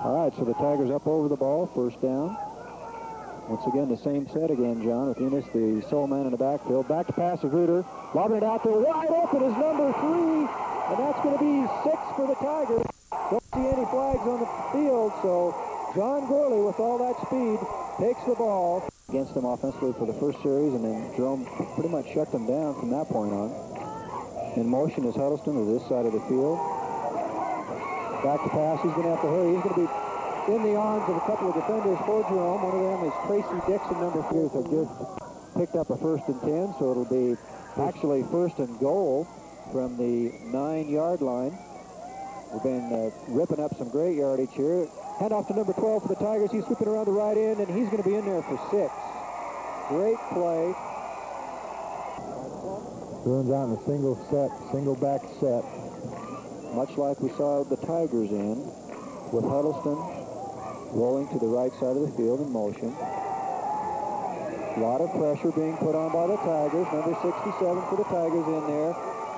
All right, so the Tigers up over the ball, first down. Once again, the same set again, John, with Enos, the sole man in the backfield. Back to pass of Reuter. Lobbing it out there. Wide open is number 3. And that's going to be 6 for the Tigers. Don't see any flags on the field, so John Gorley, with all that speed, takes the ball against them offensively for the first series, and then Jerome pretty much shut them down from that point on. In motion is Huddleston to this side of the field. Back to pass. He's going to have to hurry. He's going to be in the arms of a couple of defenders for Jerome. One of them is Tracy Dixon, number 4. So just picked up a 1st and 10, so it'll be actually 1st and goal from the 9-yard line. We've been ripping up some great yardage here. Hand off to number 12 for the Tigers. He's sweeping around the right end, and he's going to be in there for 6. Great play. Bruins out in a single back set. Much like we saw the Tigers in, with Huddleston rolling to the right side of the field in motion. A lot of pressure being put on by the Tigers. Number 67 for the Tigers in there.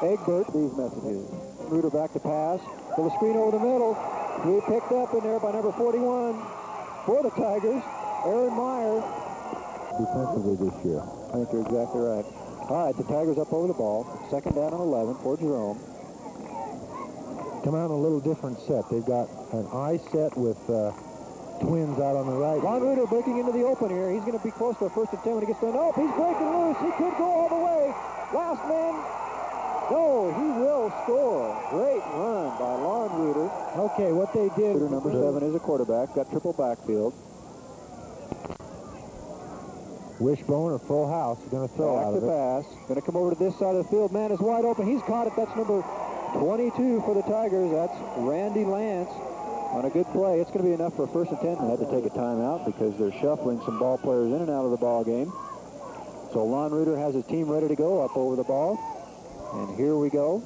Egbert, these messages. Reuter back to pass. To the screen over the middle. We picked up in there by number 41 for the Tigers. Aaron Meyer. Defensively this year. I think you're exactly right. All right, the Tigers up over the ball. 2nd down and 11 for Jerome. Come out in a little different set. They've got an I set with twins out on the right. Ron Reuter breaking into the open here. He's going to be close to a 1st and 10 when he gets done. Oh, he's breaking loose. He could go all the way. Last man. No, he will score. Great run by Lon Reuter. Okay, what they did. Reuter, number 7, is a quarterback. Got triple backfield. Wishbone or full house. Going to throw out of it. Back to pass. Going to come over to this side of the field. Man is wide open. He's caught it. That's number 22 for the Tigers. That's Randy Lance on a good play. It's going to be enough for a 1st and 10. They had to take a timeout because they're shuffling some ball players in and out of the ball game. So Lon Reuter has his team ready to go up over the ball. And here we go.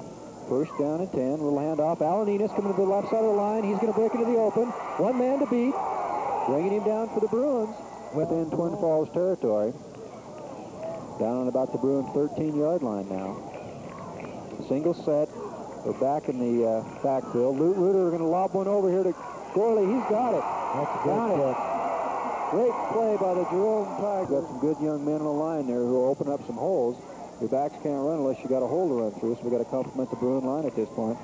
1st down and 10. Little handoff. Alan Enos coming to the left side of the line. He's going to break into the open. One man to beat. Bringing him down for the Bruins within Twin Falls territory. Down on about the Bruins 13-yard line now. Single set. We're back in the backfield. Reuter going to lob one over here to Gorley. He's got it. That's a good catch. Great play by the Jerome Tigers. Got some good young men on the line there who will open up some holes. Your backs can't run unless you got a hole to run through, so we got to compliment the Bruin line at this point.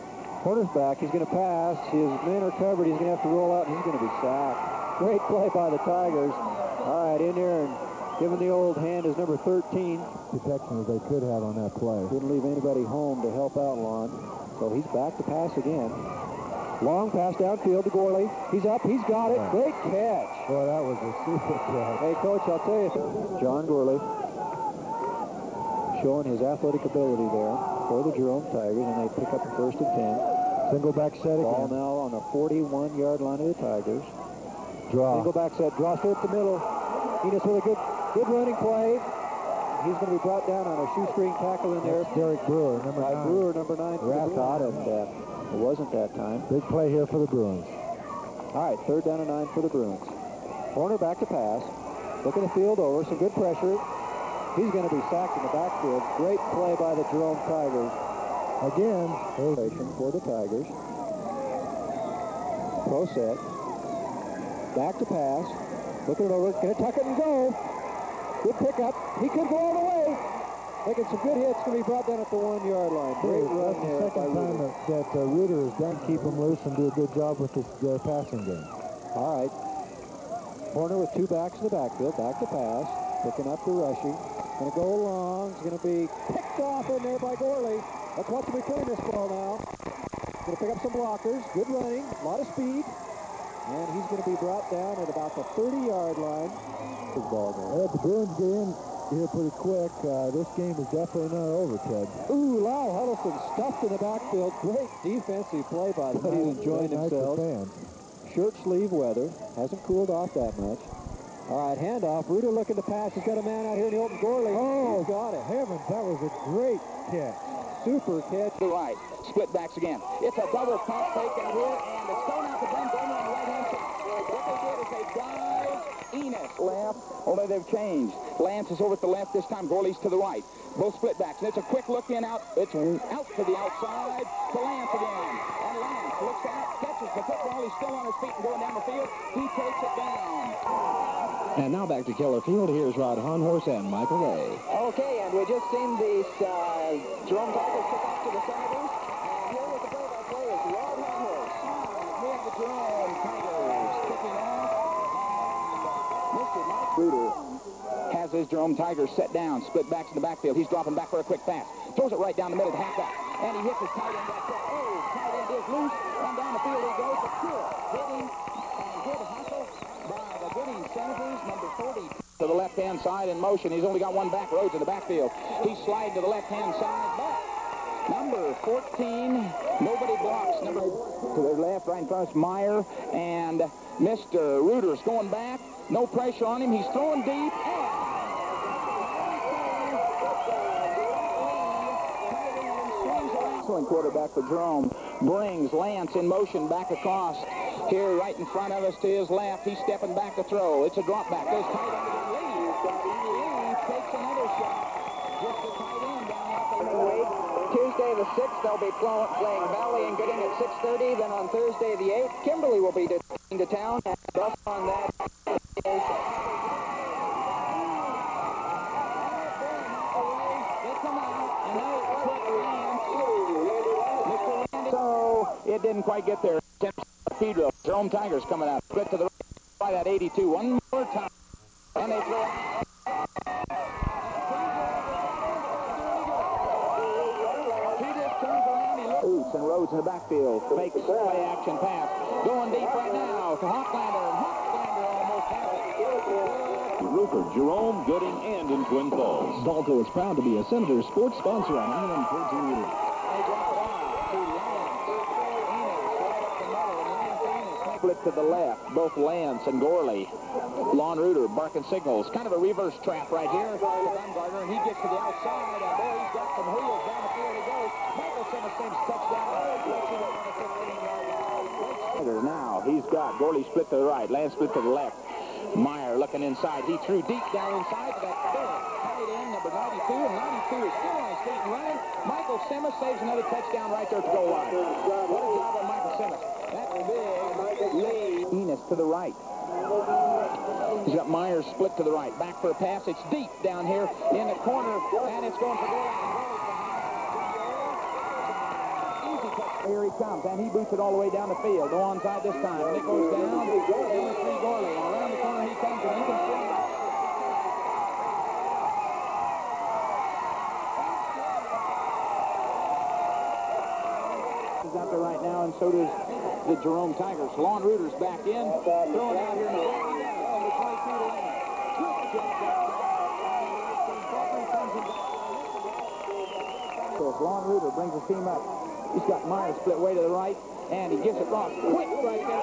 Porter's back. He's going to pass. His men are covered. He's going to have to roll out, and he's going to be sacked. Great play by the Tigers. All right, in there and giving the old hand is number 13. Protection as they could have on that play. Didn't leave anybody home to help out Lon. So he's back to pass again. Long pass downfield to Gorley. He's up. He's got it. Great catch. Boy, that was a super catch. Hey, Coach, I'll tell you. John Gorley showing his athletic ability there for the Jerome Tigers, and they pick up the 1st and 10. Single back set again. Ball now on the 41-yard line of the Tigers. Draw. Single back set. Draw straight up the middle. Enos with a good running play. He's going to be brought down on a shoestring tackle in there. That's Derek Brewer, number 9. Brewer, number 9. Caught it. It wasn't that time. Big play here for the Bruins. All right, 3rd down and 9 for the Bruins. Corner back to pass. Looking the field over. Some good pressure. He's going to be sacked in the backfield. Great play by the Jerome Tigers. Again, for the Tigers. Pro set. Back to pass. Looking it over. Going to tuck it and go. Good pickup. He could go all the way. Making some good hits. Going to be brought down at the 1-yard line. Great run there. That's the second time that Reuter has done keep him loose and do a good job with his passing game. All right. Corner with 2 backs in the backfield. Back to pass. Picking up the rushing. Going to go long. It's going to be picked off in there by Gorley. Let's watch him return this ball now. Going to pick up some blockers. Good running. A lot of speed. And he's going to be brought down at about the 30-yard line. His ball game. If the Bruins get in here pretty quick, this game is definitely not over, Ted. Ooh, Lyle Huddleston stuffed in the backfield. Great defensive play by them. He's enjoying himself. Shirt sleeve weather. Hasn't cooled off that much. All right, handoff. Reuter looking to pass. He's got a man out here in the open. Gorley. Oh, he's got it. Heavens, that was a great catch. Super catch. To the right. Split backs again. It's a double pump fake out here, and it's going out to Ben Bowman on the right-hand side. What they did is they dive Enos left, only they've changed. Lance is over at the left this time. Gorley's to the right. Both split backs. And it's a quick look in out. It's out to the outside to Lance again. And Lance looks out, catches the football. He's still on his feet and going down the field. He takes it down. And now back to Keller Field. Here's Rod Honhorse and Michael Ray. Okay, and we just seen these Jerome Tigers kick off to the Senators. And here with the play-by-play is Rod Honhorse. We have the Jerome Tigers kicking off. Mr. Mike Reuter has his Jerome Tigers set down. Split backs in the backfield. He's dropping back for a quick pass. Throws it right down the middle to halfback. And he hits his tight end back there. Oh, tight end is loose. And down the field he goes. But good hitting and good hustle by the Gooding Senators, number 40. To the left-hand side in motion. He's only got one back. Rhodes in the backfield. He's sliding to the left-hand side. But number 14, nobody blocks. Number to the left, right in front of Meyer. And Mr. Reuter's going back. No pressure on him. He's throwing deep. Excellent quarterback for Jerome. Brings Lance in motion back across here right in front of us to his left. He's stepping back to throw. It's a drop back. Goes tight end again. Lee takes another shot. Just a tight end down off the weight. Tuesday the 6th, they'll be playing Valley and Gooding at 6:30. Then on Thursday the 8th, Kimberly will be to town. And thus on that is... It didn't quite get there. Pedro, Jerome Tigers coming out. Split to the right by that 82. One more time. And they throw it. He just turns around. He looks and Rhodes in the backfield. Makes play action pass. Going deep right now to Hochlander. And Hochlander almost has it. Rupert, Jerome, Gooding, and in Twin Falls. Dalto is proud to be a Senator sports sponsor on Island 14 Meter. Split to the left, both Lance and Gorley. Lon Reuter barking signals. Kind of a reverse trap right here. Baumgartner, and he gets to the outside, and boy, he's got some wheels down the field. He goes. Michael Simmons saves touchdown. Now he's got Gorley split to the right, Lance split to the left. Meyer looking inside. He threw deep down inside to that third tight end, number 92, and 92 is still on his feet and running. Michael Simmons saves another touchdown right there at the goal line. What a job on Michael Simmons. That's big lead. Enos to the right. He's got Myers split to the right. Back for a pass. It's deep down here in the corner, and it's going for goal line. Easy touch. Here he comes, and he boots it all the way down the field. No onside this time. And it goes down. Number 3 Gorley. And around the corner he comes, and he can swing. He's out there right now, and so does the Jerome Tigers. Lon Reuter's back in. Throwing out here in the number 22 to Lane. So as Lon Reuter brings his team up, he's got Myers split way to the right, and he gives it off quick right there.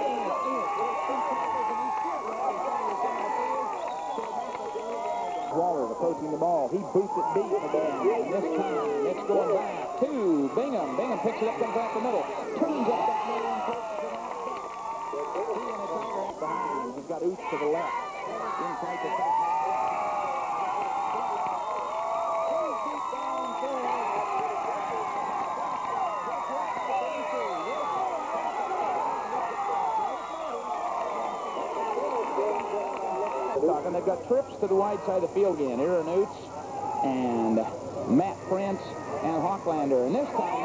Waller approaching the ball. He boots it deep again. And this time, it's going back to Bingham. Bingham picks it up, comes out the middle. Turns up that middle and pushes it off. He and the Tiger up behind him. He's got Oots to the left. Inside the touch. And they've got trips to the wide side of the field again. Aaron Oots and Matt Prince and Hochlander. And this time,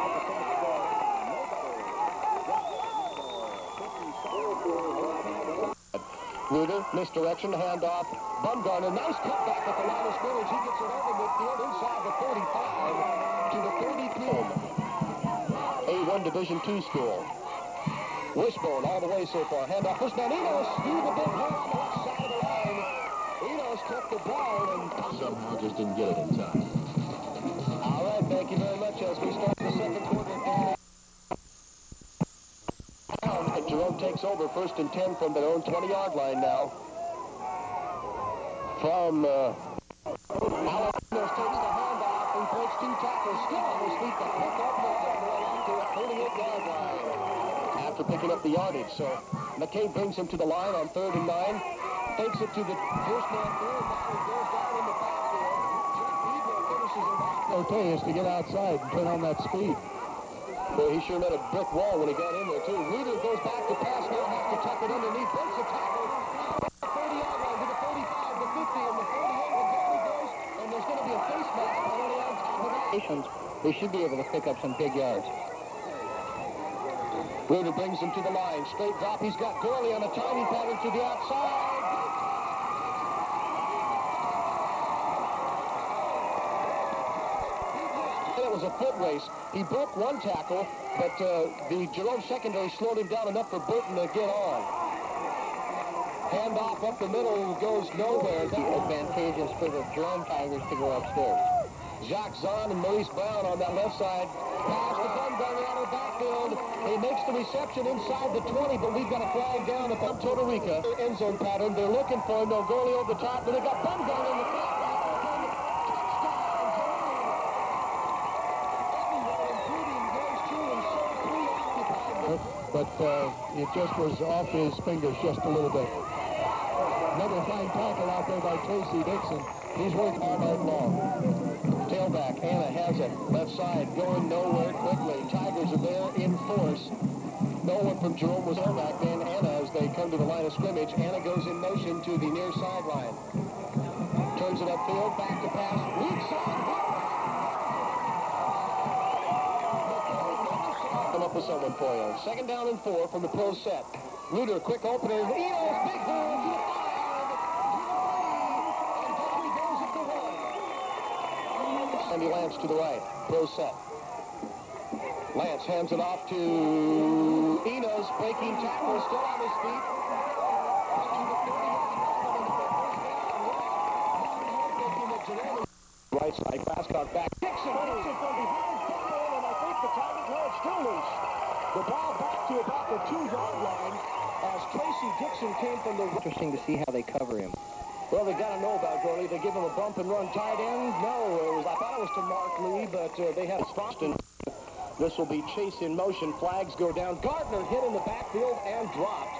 Reuter, misdirection, handoff. Baumgartner, nice cutback at the line of scrimmage. He gets it over midfield inside the 35 to the 32. A1 Division II school. Wishbone all the way so far. Handoff. First man, Enos through the big hole on the left side of the line. Enos took the ball and somehow just didn't get it in time. All right, thank you very much as we start the second quarter. And Jerome takes over 1st and 10 from their own 20-yard line now. From Enos takes the handoff and breaks 2 tackles. Still on his feet to pick up the ball to a 38-yard line. After picking up the yardage, so McCabe brings him to the line on 3rd and 9. Takes it to the first man through, and now he goes down in the backfield. Jake Weaver finishes him off. Okay, is to get outside and turn on that speed. Boy, he sure met a brick wall when he got in there, too. Reuter goes back to formations, they should be able to pick up some big yards. Reuter brings him to the line. Straight drop. He's got Gorley on a timing pattern to the outside. It was a foot race. He broke one tackle, but the Jerome secondary slowed him down enough for Burton to get on. Handoff up the middle goes nowhere. That's advantageous for the Jerome Tigers to go upstairs. Jacques Zahn and Maurice Brown on that left side. Pass to Bumgarner out of the backfield. He makes the reception inside the 20, but we've got a flag down at Toto Rica. End zone pattern. They're looking for him. They'll Gorley over the top, but they got Bumgarner in the front. But it just was off his fingers just a little bit. Another fine tackle out there by Tracy Dixon. He's working on out long. Tailback, Hanna has it. Left side, going nowhere quickly. Tigers are there in force. No one from Jerome was tailback then. Hanna, as they come to the line of scrimmage, Hanna goes in motion to the near sideline. Turns it upfield, back to pass. Weak side. Come up with someone for you. 2nd down and 4 from the pro set. Reuter, quick opener. Enos, big hole to the 5. Andy Lance to the right. Pro set. Lance hands it off to Enos. Breaking tackle, still on his feet. Right side, Glasscock back. Dixon from behind. And I think the Tigers, no, it's still loose. The ball back to about the 2-yard line as Tracy Dixon came from the... Interesting to see how they cover him. Well, they got to know about Gorley. They give him a bump and run tight end. No, I thought it was to Mark Lee, but they had a spot. This will be Chase in motion. Flags go down. Gardner hit in the backfield and dropped.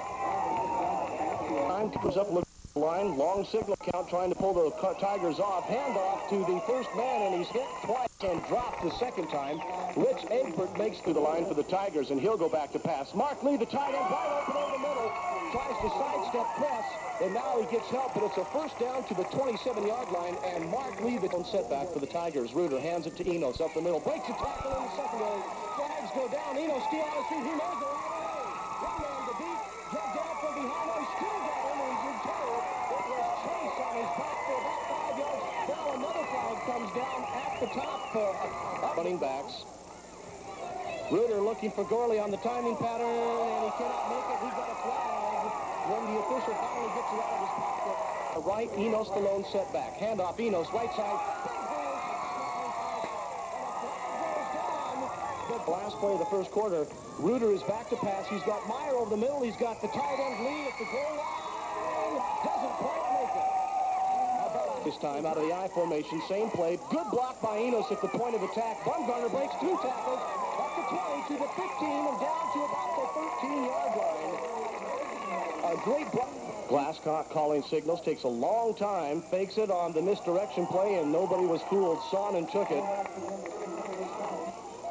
Time comes up, looks at the line. Long signal count trying to pull the Tigers off. Handoff to the first man, and he's hit twice and dropped the second time. Rich Egbert makes through the line for the Tigers, and he'll go back to pass. Mark Lee, the tight end, right open over the middle. Tries to sidestep press, and now he gets help, but it's a first down to the 27-yard line, and Mark Lee, the setback for the Tigers. Reuter hands it to Enos up the middle, breaks a tackle in the secondary. Flags go down. Enos still on his feet. He knows the right way. One man to beat. Drug down from behind. He still got him, and he's retired. It was Chase on his back for about 5 yards. Now another flag comes down at the top. Running backs. Reuter looking for Gorley on the timing pattern, and he cannot make it. He got a flag when the official finally gets it out of his pocket. Right, Enos the lone setback. Handoff, Enos, right side. The last play of the first quarter, Reuter is back to pass. He's got Meyer over the middle. He's got the tight end Lee at the goal line. Doesn't quite make it. This time out of the I formation, same play. Good block by Enos at the point of attack. Bumgarner breaks 2 tackles. Up the 20 to the 15 and down to about the 13-yard line. A great block. Glasscock calling signals. Takes a long time. Fakes it on the misdirection play, and nobody was fooled. Sonnen took it.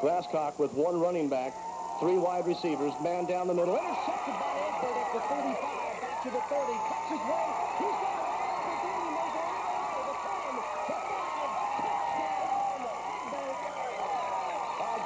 Glasscock with 1 running back, 3 wide receivers. Man down the middle. Intercepted by Egbert at the 35. Back to the 30. Cuts his way. He's got it.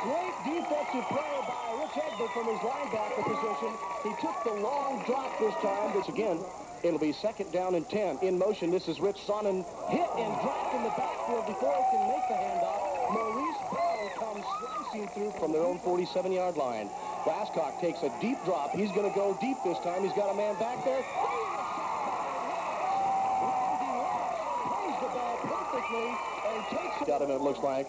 Great defensive play by Rich Egbert from his linebacker position. He took the long drop this time. Which again, it'll be 2nd down and 10. In motion, this is Rich Sonnen. Hit and dropped in the backfield before he can make the handoff. Maurice Bell comes slicing through from their own 47-yard line. Glasscock takes a deep drop. He's going to go deep this time. He's got a man back there. Plays the ball perfectly and takes it. Got him, it looks like.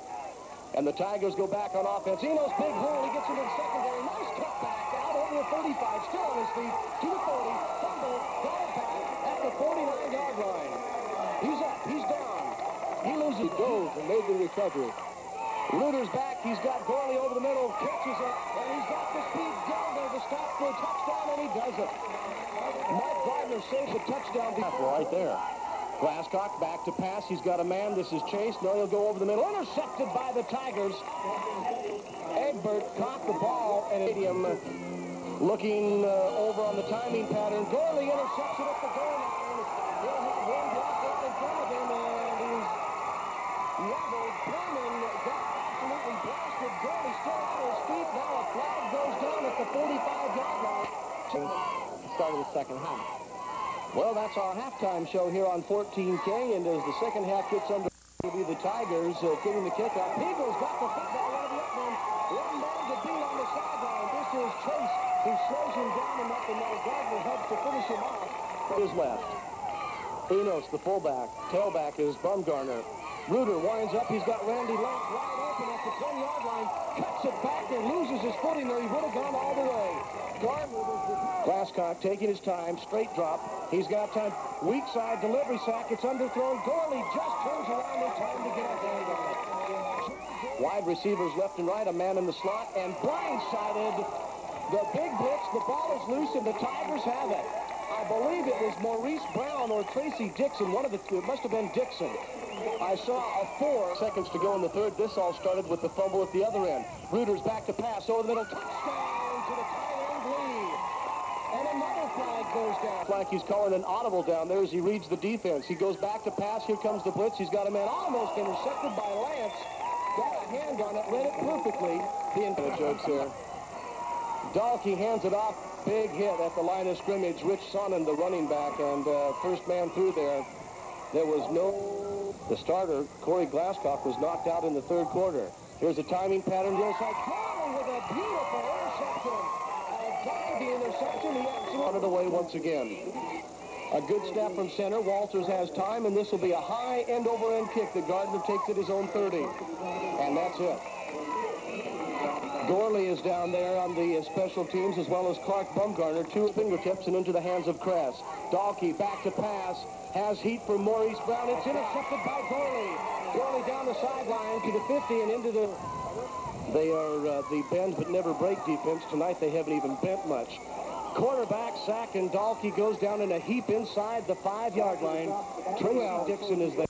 And the Tigers go back on offense. Enos, big hole. He gets into the secondary. Nice cut back out over the 35. Still on his feet. To the 40. Fumble. Got it back at the 49-yard line. He's up. He's down. He loses. Goes and made the recovery. Reuter's back. He's got Gorley over the middle. Catches it. And he's got the speed down there to stop for a touchdown, and he does it. Mike Gardner saves a touchdown. Right there. Glasscock back to pass. He's got a man. This is Chase. No, he'll go over the middle. Intercepted by the Tigers. Egbert caught the ball, and Stadium looking over on the timing pattern. Gorley intercepts it at the goal line. He'll have 1 block right in front of him, and he's leveled. Pullman got He blasted Gorley still on his feet. Now a flag goes down at the 45-yard line. Start of the second half. Well, that's our halftime show here on 14K, and as the second half gets under, will be the Tigers getting the kickoff. Eagles got the football out of the up man. One man to beat on the sideline. This is Chase, who slows him down enough, and now Gardner helps to finish him off. His left. Enos, the fullback. Tailback is Bumgarner. Reuter winds up. He's got Randy Lance wide open at the 10-yard line. Cuts it back and loses his footing there. He would have gone all the way. Gardner was the... Glasscock taking his time. Straight drop. He's got time. Weak side delivery sack. It's underthrown. Gorley just turns around in time to get a hand on it. Wide receivers left and right. A man in the slot. And blindsided. The big blitz. The ball is loose and the Tigers have it. I believe it was Maurice Brown or Tracy Dixon. One of the two. It must have been Dixon. I saw a 4 seconds to go in the third. This all started with the fumble at the other end. Reuter's back to pass over the middle. Touchdown to the tight end lead. And another flag goes down. Like he's calling an audible down there as he reads the defense. He goes back to pass. Here comes the blitz. He's got a man almost intercepted by Lance. Got a hand on it. Read it perfectly. The jokes there. Dahlke hands it off. Big hit at the line of scrimmage. Rich Sonnen, the running back, and first man through there. There was no... The starter, Corey Glasscock, was knocked out in the third quarter. Here's a timing pattern. Here's Gorley with a beautiful interception. The interception, he absolutely out of the way once again. A good snap from center. Walters has time, and this will be a high end-over-end kick that Gardner takes at his own 30. And that's it. Gorley is down there on the special teams, as well as Clark Bumgarner. 2 fingertips and into the hands of Kress. Dahlke back to pass. Has heat from Maurice Brown. It's intercepted by Gorley. Gorley down the sideline to the 50 and into the... They are the bend but never break defense. Tonight they haven't even bent much. Quarterback sack, and Dahlke goes down in a heap inside the 5-yard line. Tracy Dixon is there.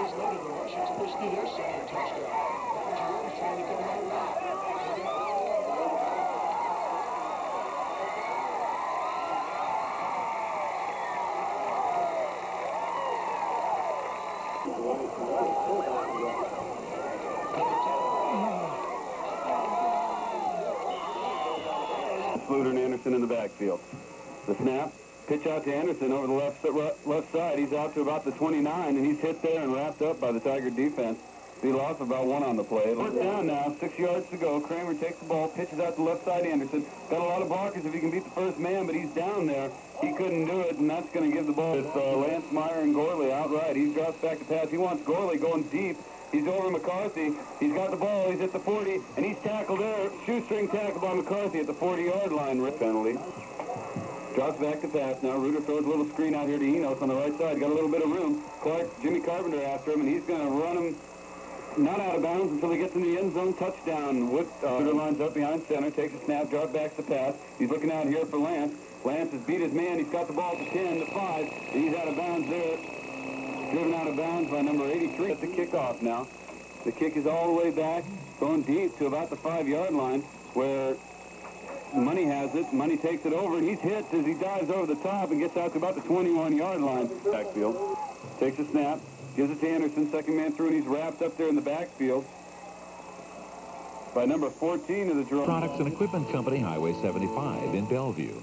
Later, the Russians pushed through their second touchdown. Jerome's trying to come out right. Fluter and Anderson in the backfield. The snap. Pitch out to Anderson over the left side. He's out to about the 29, and he's hit there and wrapped up by the Tiger defense. He lost about one on the play. Fourth down now, 6 yards to go. Kramer takes the ball, pitches out to left side Anderson. Got a lot of blockers if he can beat the first man, but he's down there. He couldn't do it, and that's going to give the ball to Lance Meyer and Gorley outright. He drops back to pass. He wants Gorley going deep. He's over McCarthy. He's got the ball. He's at the 40, and he's tackled there. Shoestring tackle by McCarthy at the 40-yard line. Risk penalty. Drops back to pass now. Reuter throws a little screen out here to Enos on the right side. Got a little bit of room. Jimmy Carpenter after him, and he's going to run him not out of bounds until he gets in the end zone. Touchdown. Reuter lines up behind center, takes a snap, drop backs the pass. He's looking out here for Lance. Lance has beat his man. He's got the ball at the 10, the 5, and he's out of bounds there. Driven out of bounds by number 83. That's the kickoff now. The kick is all the way back, going deep to about the 5-yard line, where Money has it. Money takes it over, and he's hit as he dives over the top and gets out to about the 21-yard line. Backfield. Takes a snap, gives it to Anderson, second man through, and he's wrapped up there in the backfield by number 14 of the Jerome. Products and Equipment Company, Highway 75 in Bellevue.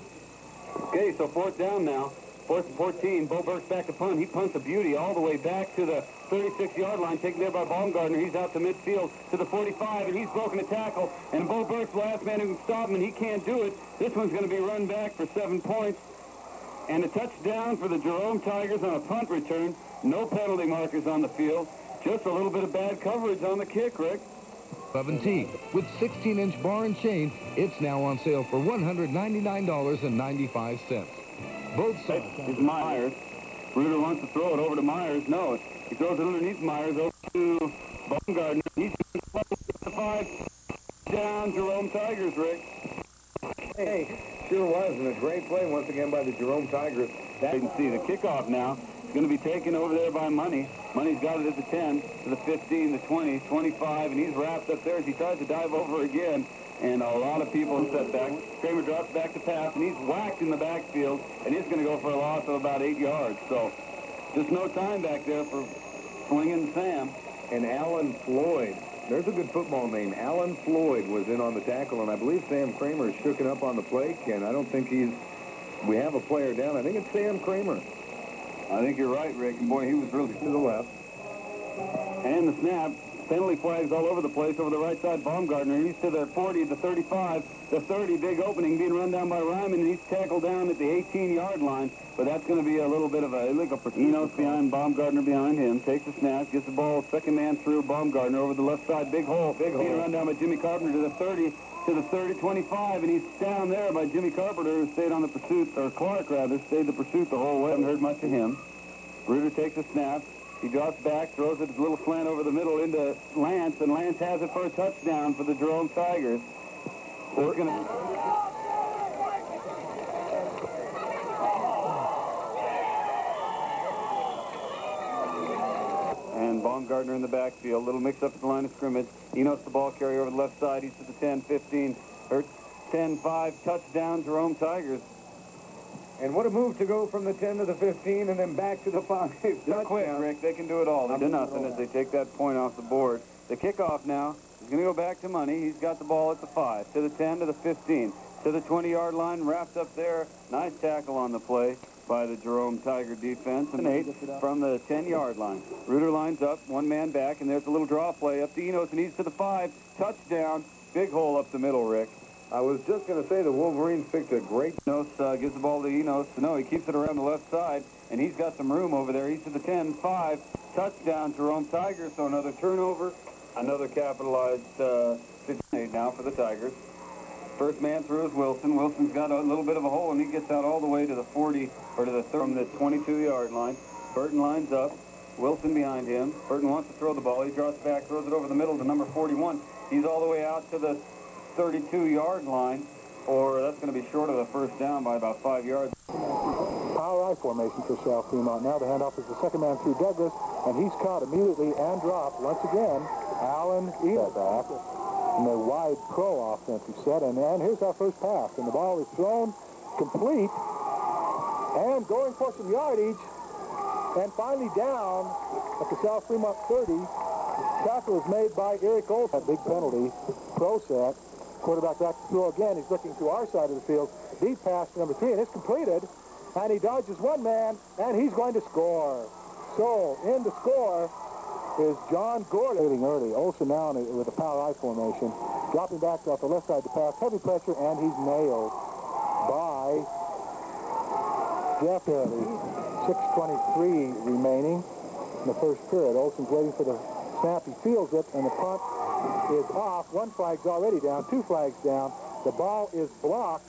Okay, so fourth down now. Fourth and 14. Bo Burke's back to punt. He punts a beauty all the way back to the 36-yard line, taken there by Baumgartner. He's out to midfield to the 45, and he's broken a tackle. And Bo Burke's the last man who can stop him, and he can't do it. This one's going to be run back for 7 points. And a touchdown for the Jerome Tigers on a punt return. No penalty markers on the field. Just a little bit of bad coverage on the kick, Rick. 17. With 16-inch bar and chain, it's now on sale for $199.95. Both sides. It's Myers. Reuter wants to throw it over to Myers. No, he throws it underneath Myers over to Baumgartner. He's the 5 down Jerome Tigers, Rick. Hey, sure was, and a great play once again by the Jerome Tigers. You can see the kickoff now. It's going to be taken over there by Money. Money's got it at the 10, to the 15, the 20, 25, and he's wrapped up there as he tries to dive over again. And a lot of people in setback. Kramer drops back to pass, and he's whacked in the backfield, and he's going to go for a loss of about 8 yards. So just no time back there for Swinging Sam. And Alan Floyd. There's a good football name. Alan Floyd was in on the tackle, and I believe Sam Kramer is shooken up on the play, Ken. I don't think we have a player down. I think it's Sam Kramer. I think you're right, Rick. And boy, he was really To the left. And the snap. Penalty flags all over the place over the right side. Baumgartner, he's to the 40, the 35, the 30, big opening, being run down by Ryman, and he's tackled down at the 18-yard line. But that's going to be a little bit of a illegal. Enos behind, Baumgartner behind him, takes the snap, gets the ball, second man through, Baumgartner over the left side, big hole. Being run down by Jimmy Carpenter to the 30, to the 30, 25, and he's down there by Jimmy Carpenter, who stayed on the pursuit, or Clark rather, stayed the pursuit the whole way. Haven't heard much of him. Reuter takes a snap. He drops back, throws it a little slant over the middle into Lance, and Lance has it for a touchdown for the Jerome Tigers. So it's gonna... And Baumgartner in the backfield. Little mix-up at the line of scrimmage. Enos the ball carrier over the left side. He's to the 10, 15. 10-5 touchdown, Jerome Tigers. And what a move to go from the 10 to the 15 and then back to the 5. They're quick, Rick. They can do it all. They're doing nothing as they take that point off the board. The kickoff now is going to go back to Money. He's got the ball at the 5, to the 10, to the 15, to the 20-yard line, wrapped up there. Nice tackle on the play by the Jerome Tiger defense. And 8 from the 10-yard line. Reuter lines up, one man back, and there's a little draw play up to Enos, and he's to the 5. Touchdown. Big hole up the middle, Rick. I was just going to say the Wolverines picked a great... Enos gives the ball to Enos. No, he keeps it around the left side, and he's got some room over there. He's to the 10-5. Touchdown, Jerome Tigers. So another turnover, another capitalized situation now for the Tigers. First man through is Wilson. Wilson's got a little bit of a hole, and he gets out all the way to the 40, or to the 30, from the 22-yard line. Burton lines up. Wilson behind him. Burton wants to throw the ball. He draws back, throws it over the middle to number 41. He's all the way out to the 32-yard line, or that's going to be short of the first down by about 5 yards. Power I formation for South Fremont. Now the handoff is the second man through Douglas, and he's caught immediately and dropped once again. Allen Enos back in the wide pro offensive set, and here's our first pass, and the ball is thrown complete and going for some yardage, and finally down at the South Fremont 30. Tackle is made by Eric Olson. That big penalty, pro set. Quarterback back to throw again. He's looking to our side of the field. Deep pass to number 3, and it's completed. And he dodges one man, and he's going to score. So, in to score is John Gordon. Leading early. Olson now with a power I formation. Dropping back off the left side to pass. Heavy pressure, and he's nailed by Jeff Hurley. 6:23 remaining in the first period. Olson's waiting for the snap. He fields it, and the punt is off. One flag's already down, 2 flags down. The ball is blocked,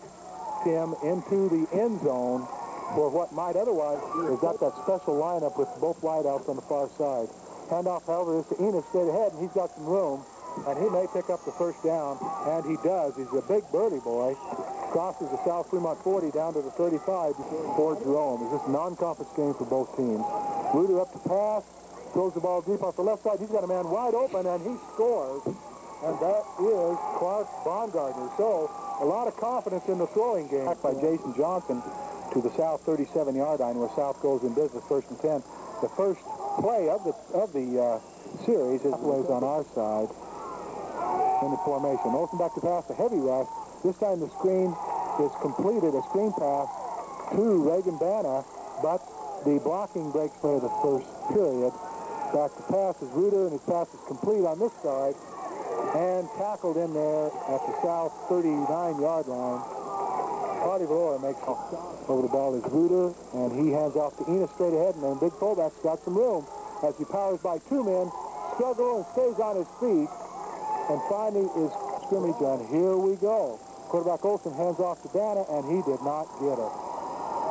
Tim, into the end zone for what might otherwise is got that special lineup with both wideouts on the far side. Handoff, however, is to Enos straight ahead, and he's got some room, and he may pick up the first down, and he does. He's a big birdie boy. Crosses the South Fremont 40 down to the 35 for Jerome. It's just a non-conference game for both teams. Reuter up to pass. Throws the ball deep off the left side. He's got a man wide open, and he scores. And that is Clark Baumgartner. So, a lot of confidence in the throwing game. Back by Jason Johnson to the South 37-yard line, where South goes in business, 1st and 10. The first play of the series is plays on our side in the formation. Olsen back to pass, a heavy rush. This time the screen is completed, a screen pass to Reagan Bana, but the blocking breaks for the first period. Back to pass is Reuter, and his pass is complete on this side and tackled in there at the South 39-yard line. Party Valora makes a stop. Over the ball is Reuter, and he hands off to Enos straight ahead, and then big fullback's got some room as he powers by 2 men, struggle and stays on his feet, and finally is scrimmage, and here we go. Quarterback Olson hands off to Bana, and he did not get it.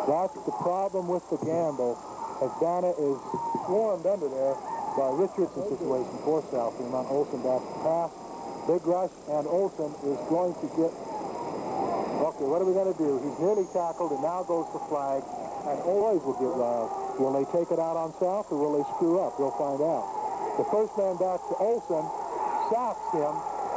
That's the problem with the gamble, as Bana is swarmed under there by Richardson's situation for South Fremont. Olson back to pass. Big rush, and Olson is going to get... Okay, what are we going to do? He's nearly tackled, and now goes for flag, and always will get wild. Will they take it out on South, or will they screw up? We'll find out. The first man back to Olson sacks him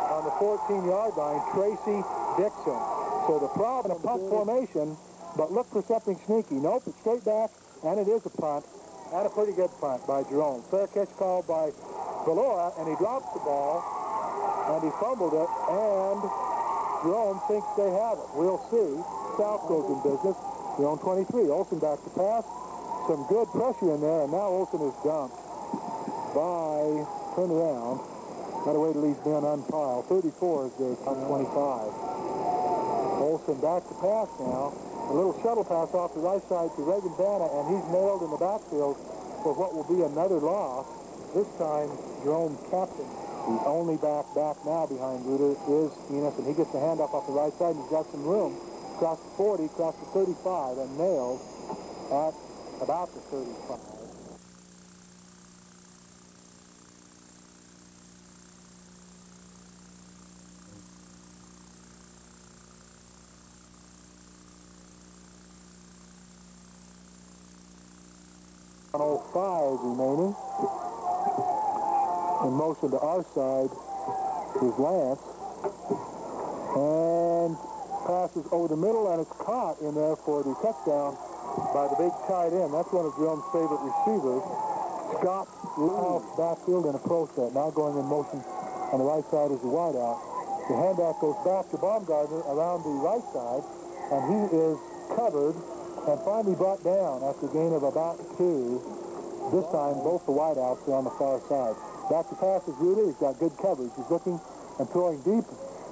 on the 14-yard line, Tracy Dixon. So the problem, a punt formation, but look for something sneaky. Nope, it's straight back, and it is a punt, and a pretty good punt by Jerome. Fair catch called by Valora, and he drops the ball, and he fumbled it, and Jerome thinks they have it. We'll see. South goes in business. Jerome 23. Olson back to pass. Some good pressure in there, and now Olson is dumped by, turn around, got a way to leave Ben unpiled. 34 is their 25. Olson back to pass now. A little shuttle pass off the right side to Reagan Bana, and he's nailed in the backfield for what will be another loss. This time, Jerome captain. The only back now behind Reuter is Enos, and he gets the handoff off the right side, and he's got some room. Across the 40, across the 35, and nailed at about the 35. .05 remaining. In motion to our side is Lance. And passes over the middle, and it's caught in there for the touchdown by the big tight end. That's one of Jerome's favorite receivers. Scott Lauf backfield in a pro set. Now going in motion on the right side is the wideout. The handoff goes back to Baumgartner around the right side, and he is covered and finally brought down after a gain of about 2. This time, both the wideouts are on the far side. Back to pass is Reuter. He's got good coverage. He's looking and throwing deep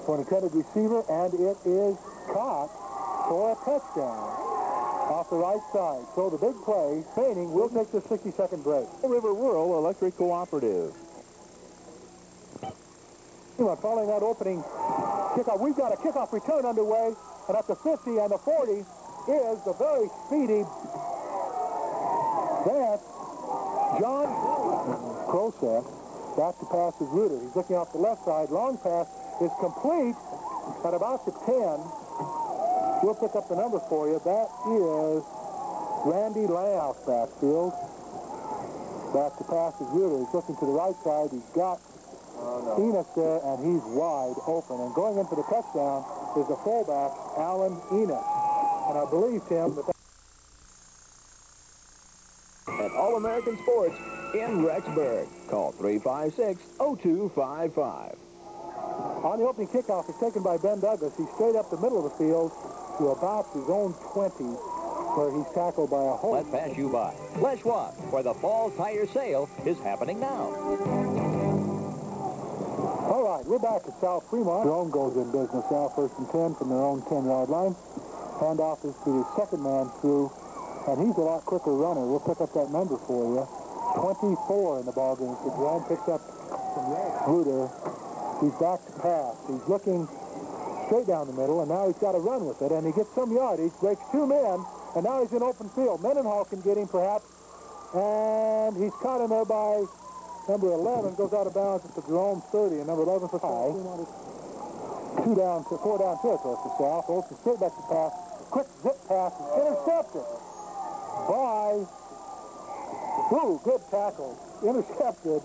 for an intended receiver, and it is caught for a touchdown off the right side. So the big play, feigning, will take the 60-second break. River Rural Electric Cooperative. Following that opening kickoff, we've got a kickoff return underway, and at the 50 and the 40 is the very speedy Vance. John Crosset. Back to pass is Reuter. He's looking off the left side. Long pass is complete at about the 10. We'll pick up the number for you. That is Randy Layout backfield. Back to pass is Reuter. He's looking to the right side. He's got Enos there, and he's wide open. And going in for the touchdown is the fullback, Alan Enos. And I believe, Tim, that at All-American Sports in Rexburg. Call 356-0255. on the opening kickoff is taken by Ben Douglas. He's straight up the middle of the field to about his own 20, where he's tackled by a whole... Let's pass you by Les Schwab, where the fall tire sale is happening now. All right, we're back at South Fremont. Jerome goes in business now, 1st and 10 from their own 10-yard line. Handoff is to the second man through, and he's a lot quicker runner. We'll pick up that number for you. 24 in the ballgame. So Jerome picks up from Reuter. He's back to pass. He's looking straight down the middle, and now he's got to run with it, and he gets some yardage, breaks 2 men, and now he's in open field. Mendenhall can get him perhaps, and he's caught in there by number 11, goes out of bounds at the Jerome 30, and number 11 for 5. 4 down territory for South. Olsen straight back to pass. Quick zip pass is intercepted by, good tackle. Intercepted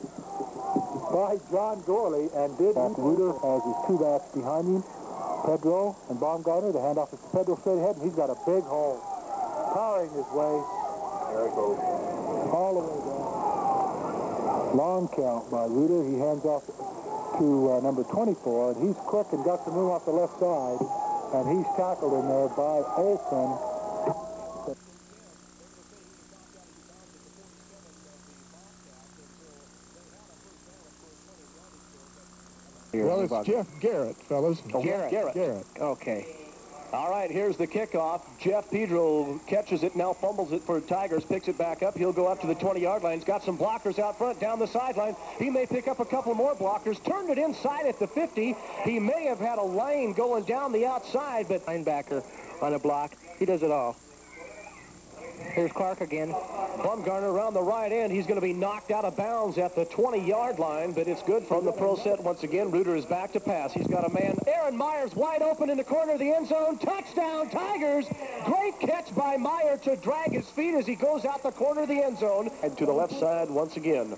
by John Gorley, and did Reuter has his 2 backs behind him. Pedro and Baumgartner. The handoff is to Pedro straight ahead, and he's got a big hole. Powering his way. There it goes. All the way down. Long count by Reuter. He hands off to number 24, and he's quick and got some room off the left side, and he's tackled in there by Olsen. Well, it's Jeff Garrett, fellas. Oh, Garrett. Okay. All right, here's the kickoff. Jeff Pedro catches it, now fumbles it for Tigers, picks it back up. He'll go up to the 20-yard line. He's got some blockers out front down the sideline. He may pick up a couple more blockers. Turned it inside at the 50. He may have had a lane going down the outside, but linebacker on a block. He does it all. Here's Clark again. Baumgartner around the right end. He's going to be knocked out of bounds at the 20-yard line, but it's good from the pro set once again. Reuter is back to pass. He's got a man. Aaron Myers wide open in the corner of the end zone. Touchdown, Tigers. Great catch by Meyer to drag his feet as he goes out the corner of the end zone. And to the left side once again.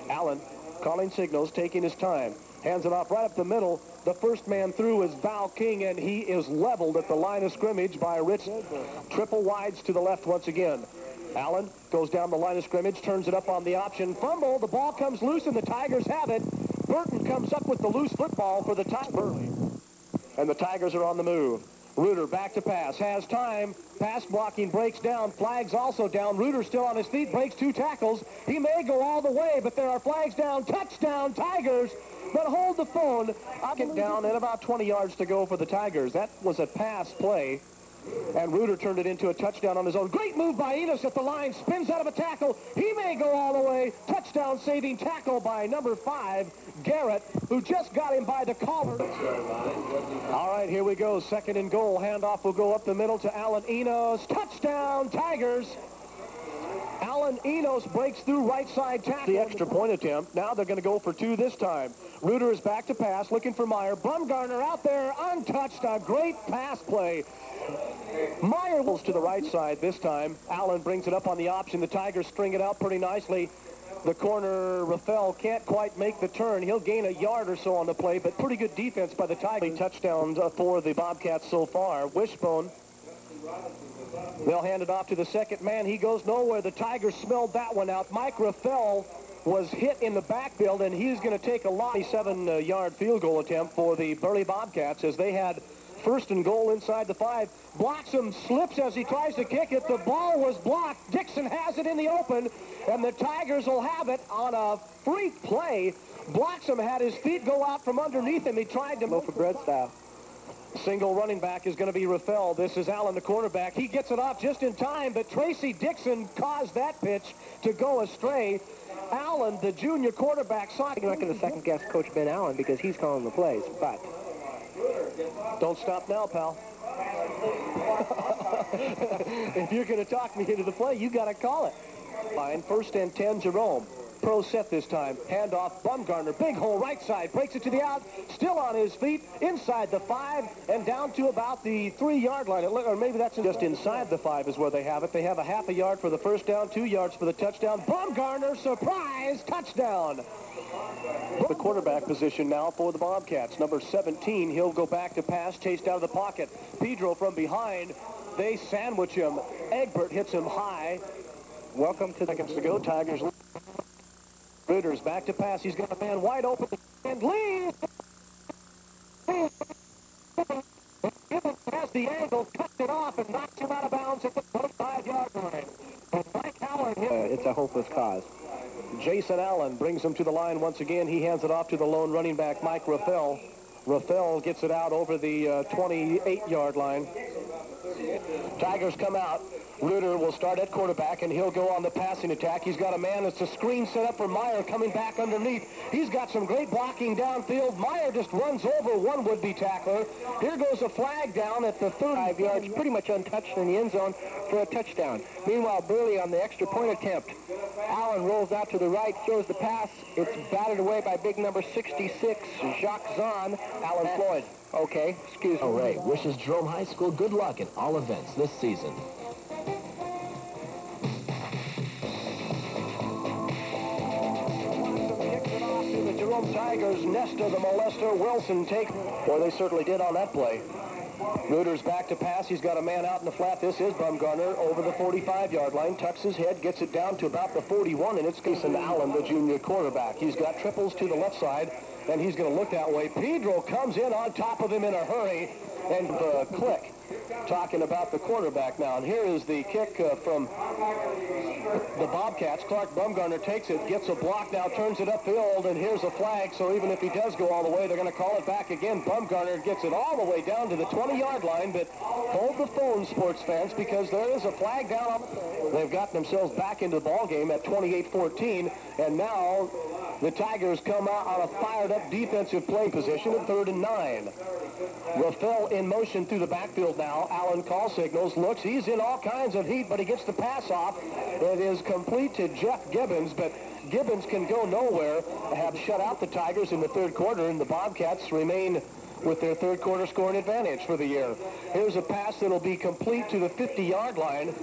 Allen calling signals, taking his time. Hands it off right up the middle. The first man through is Val King, and he is leveled at the line of scrimmage by Rich. Triple wides to the left once again. Allen goes down the line of scrimmage, turns it up on the option. Fumble, the ball comes loose, and the Tigers have it. Burton comes up with the loose football for the Tigers. And the Tigers are on the move. Reuter back to pass, has time. Pass blocking breaks down. Flags also down. Reuter still on his feet, breaks 2 tackles. He may go all the way, but there are flags down. Touchdown, Tigers. But hold the phone. I'll get down and about 20 yards to go for the Tigers. That was a pass play. And Reuter turned it into a touchdown on his own. Great move by Enos at the line. Spins out of a tackle. He may go all the way. Touchdown saving tackle by number 5, Garrett, who just got him by the collar. All right, here we go. 2nd and goal. Handoff will go up the middle to Alan Enos. Touchdown, Tigers. Alan Enos breaks through right side tackle. The extra point attempt. Now they're going to go for 2 this time. Reuter is back to pass, looking for Meyer. Baumgartner out there, untouched. A great pass play. Meyer rolls to the right side this time. Allen brings it up on the option. The Tigers string it out pretty nicely. the corner, Rafael can't quite make the turn. He'll gain a yard or so on the play, but pretty good defense by the Tigers. Touchdowns for the Bobcats so far. Wishbone, they'll hand it off to the second man. He goes nowhere. The Tigers smelled that one out. Mike Rafael was hit in the backfield, and he's going to take a 7-yard field goal attempt for the Burley Bobcats as they had first and goal inside the 5. Bloxham slips as he tries to kick it. The ball was blocked. Dixon has it in the open, and the Tigers will have it on a freak play. Bloxham had his feet go out from underneath him. He tried to loaf of bread style. Single running back is going to be Rafael. This is Allen, the quarterback. He gets it off just in time, but Tracy Dixon caused that pitch to go astray. Allen, the junior quarterback, saw it. I'm not going to second-guess Coach Ben Allen because he's calling the plays, but... Don't stop now, pal. If you're going to talk me into the play, you got to call it. Fine, 1st and 10, Jerome. Pro set this time. Handoff, Bumgarner. Big hole right side. Breaks it to the out. Still on his feet. Inside the 5 and down to about the 3-yard line. Or maybe that's just inside the 5 is where they have it. They have a half a yard for the first down, 2 yards for the touchdown. Bumgarner, surprise, touchdown. The quarterback position now for the Bobcats. Number 17, he'll go back to pass, chased out of the pocket. Pedro from behind. They sandwich him. Egbert hits him high. Welcome to the seconds to go. Tigers. Ritter's back to pass. He's got a man wide open. And Lee has the angle, cuts it off, and knocks him out of bounds at the 25-yard line. But Mike Allen it's a hopeless cause. Jason Allen brings him to the line once again. He hands it off to the lone running back, Mike Rafael. Rafael gets it out over the 28-yard line. Tigers come out. Ruder will start at quarterback, and he'll go on the passing attack. He's got a man. It's a screen set up for Meyer coming back underneath. He's got some great blocking downfield. Meyer just runs over one would-be tackler. Here goes a flag down at the 35 yards, pretty much untouched in the end zone for a touchdown. Meanwhile, Burley on the extra point attempt. Allen rolls out to the right, throws the pass. It's batted away by big number 66, Jacques Zahn. Alan Floyd. Okay, excuse me. Ray wishes Jerome High School good luck in all events this season. The Jerome Tigers, Nesta, the molester, Wilson take. Well, they certainly did on that play. Ruder's back to pass. He's got a man out in the flat. This is Bumgarner over the 45-yard line. Tucks his head, gets it down to about the 41, and it's Jason Allen, the junior quarterback. He's got triples to the left side, and he's going to look that way. Pedro comes in on top of him in a hurry, and click. Talking about the quarterback now, and here is the kick from the Bobcats. Clark Bumgarner takes it, gets a block now, turns it upfield, and here's a flag, so even if he does go all the way, they're going to call it back again. Bumgarner gets it all the way down to the 20-yard line, but hold the phone, sports fans, because there is a flag down. They've gotten themselves back into the ball game at 28-14, and now the Tigers come out on a fired-up defensive play position at 3rd and 9. Rafael in motion through the backfield now. Allen call signals, looks, he's in all kinds of heat, but he gets the pass off. It is complete to Jeff Gibbons, but Gibbons can go nowhere. Have shut out the Tigers in the 3rd quarter, and the Bobcats remain with their 3rd quarter scoring advantage for the year. Here's a pass that'll be complete to the 50-yard line.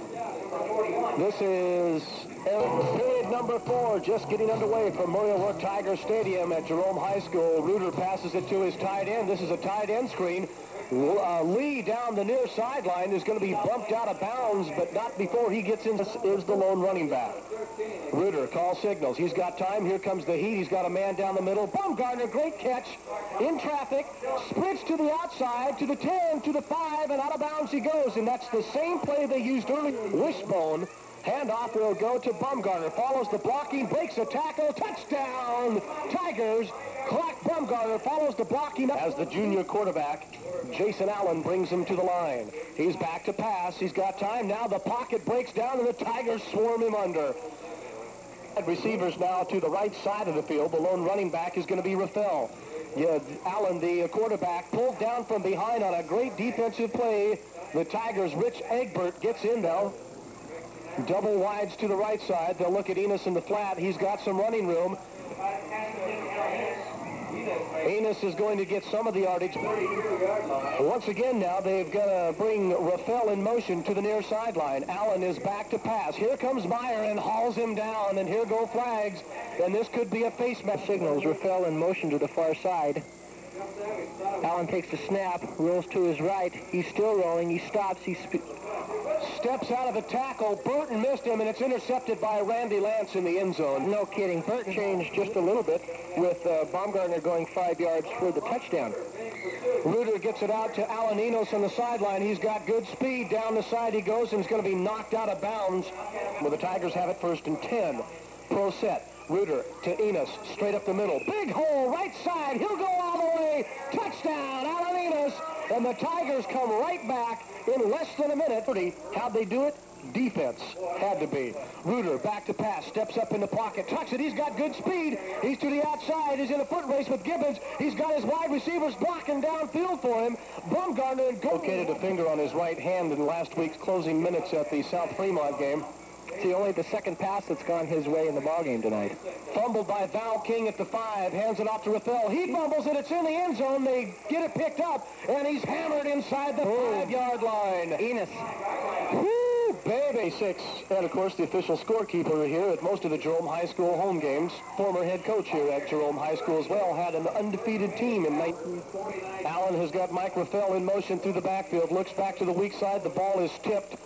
This is period number 4, just getting underway from Muriel Work Tiger Stadium at Jerome High School. Ruder passes it to his tight end. This is a tight end screen. Lee down the near sideline is going to be bumped out of bounds, but not before he gets in. This is the lone running back. Ruder call signals. He's got time. Here comes the heat. He's got a man down the middle. Bumgarner, great catch in traffic. Sprints to the outside, to the 10, to the 5, and out of bounds he goes. And that's the same play they used earlier. Wishbone. Handoff will go to Bumgarner. Follows the blocking, breaks a tackle. Touchdown, Tigers. Clark Bumgarner follows the blocking as the junior quarterback. Jason Allen brings him to the line. He's back to pass. He's got time now. The pocket breaks down, and the Tigers swarm him under. Receivers now to the right side of the field. The lone running back is going to be Rafael. Yeah, Allen, the quarterback, pulled down from behind on a great defensive play. The Tigers' Rich Egbert gets in now. Double wides to the right side. They'll look at Enos in the flat. He's got some running room. Enos is going to get some of the yardage. Once again now, they've got to bring Rafael in motion to the near sideline. Allen is back to pass. Here comes Meyer and hauls him down, and here go flags. And this could be a face match. Signals Rafael in motion to the far side. Allen takes the snap, rolls to his right. He's still rolling. He stops. He steps out of the tackle. Burton missed him, and it's intercepted by Randy Lance in the end zone. No kidding. Burton changed just a little bit with Baumgartner going 5 yards for the touchdown. Reuter gets it out to Alan Enos on the sideline. He's got good speed. Down the side he goes, and he's going to be knocked out of bounds. Well, the Tigers have it 1st and 10. Pro set. Reuter to Enos, straight up the middle. Big hole, right side. He'll go all the way. Touchdown, Alan Enos. And the Tigers come right back in less than a minute. How'd they do it? Defense had to be. Reuter back to pass, steps up in the pocket, tucks it. He's got good speed. He's to the outside. He's in a foot race with Gibbons. He's got his wide receivers blocking downfield for him. Baumgartner and located a finger on his right hand in last week's closing minutes at the South Fremont game. See, only the second pass that's gone his way in the ballgame tonight. Fumbled by Val King at the 5. Hands it off to Rafael. He fumbles it. It's in the end zone. They get it picked up, and he's hammered inside the 5-yard line. Enos. Woo, baby, 6. And, of course, the official scorekeeper here at most of the Jerome High School home games. Former head coach here at Jerome High School as well. Had an undefeated team in 19. Allen has got Mike Rafael in motion through the backfield. Looks back to the weak side. The ball is tipped.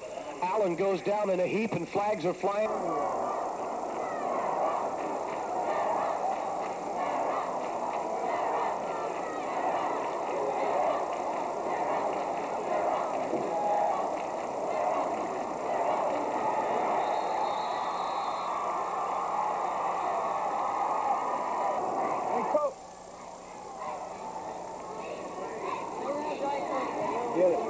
Allen goes down in a heap, and flags are flying. Get it.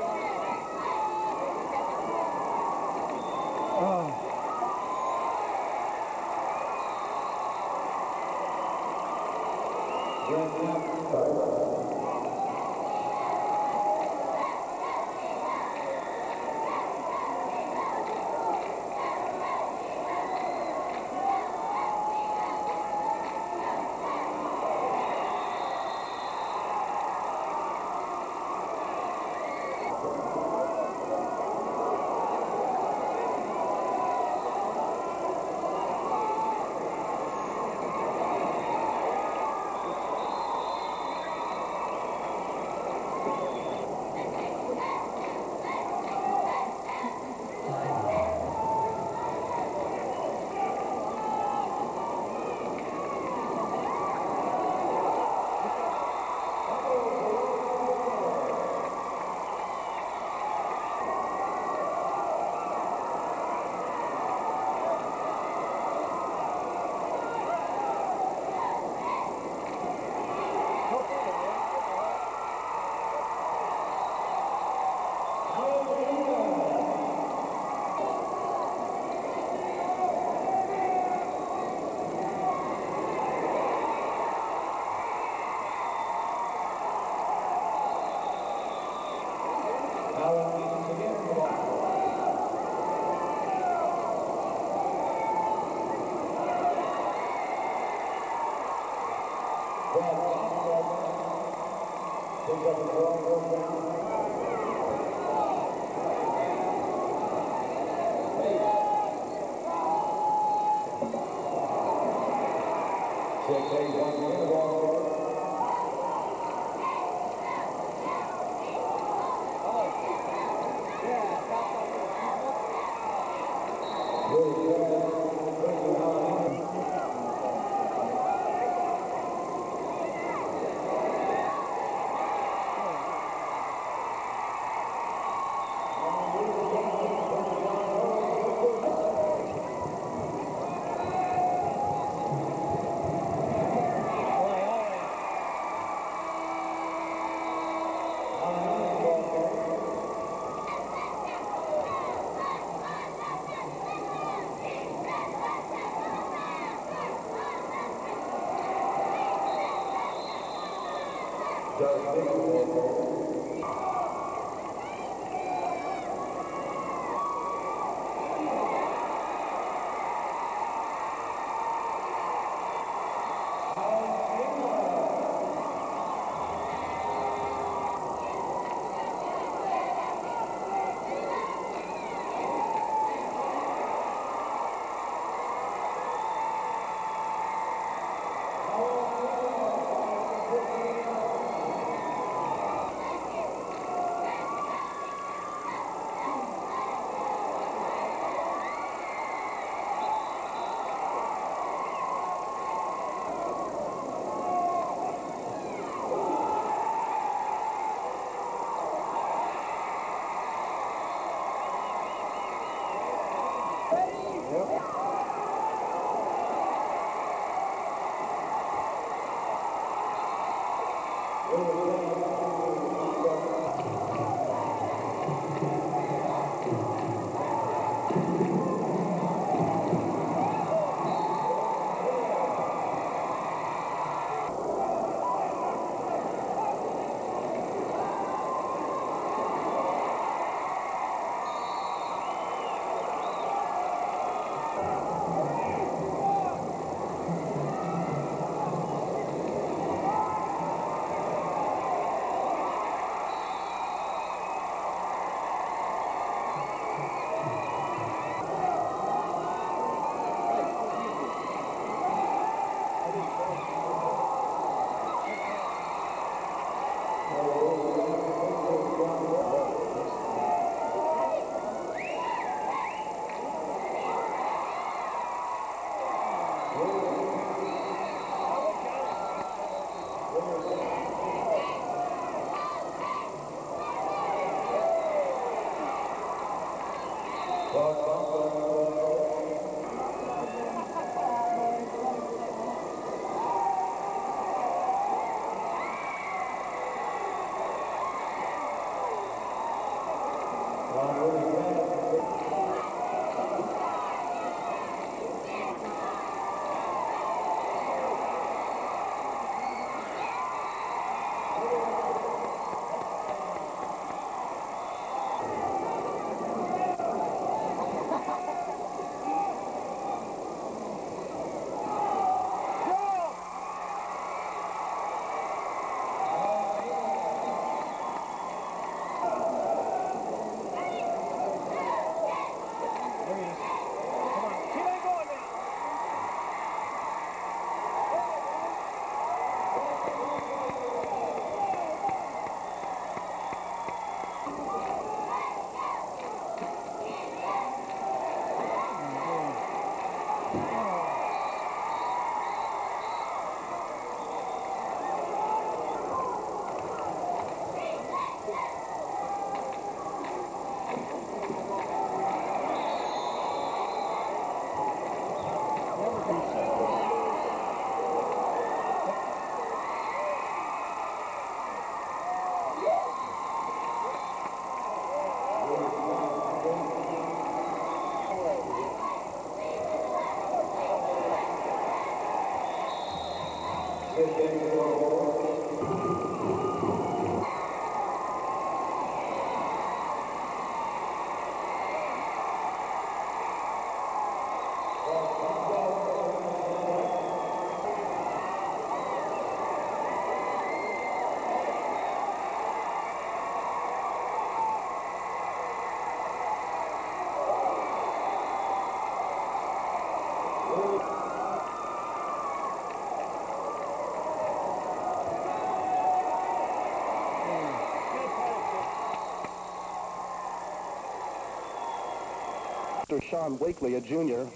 Sean Wakely, a junior.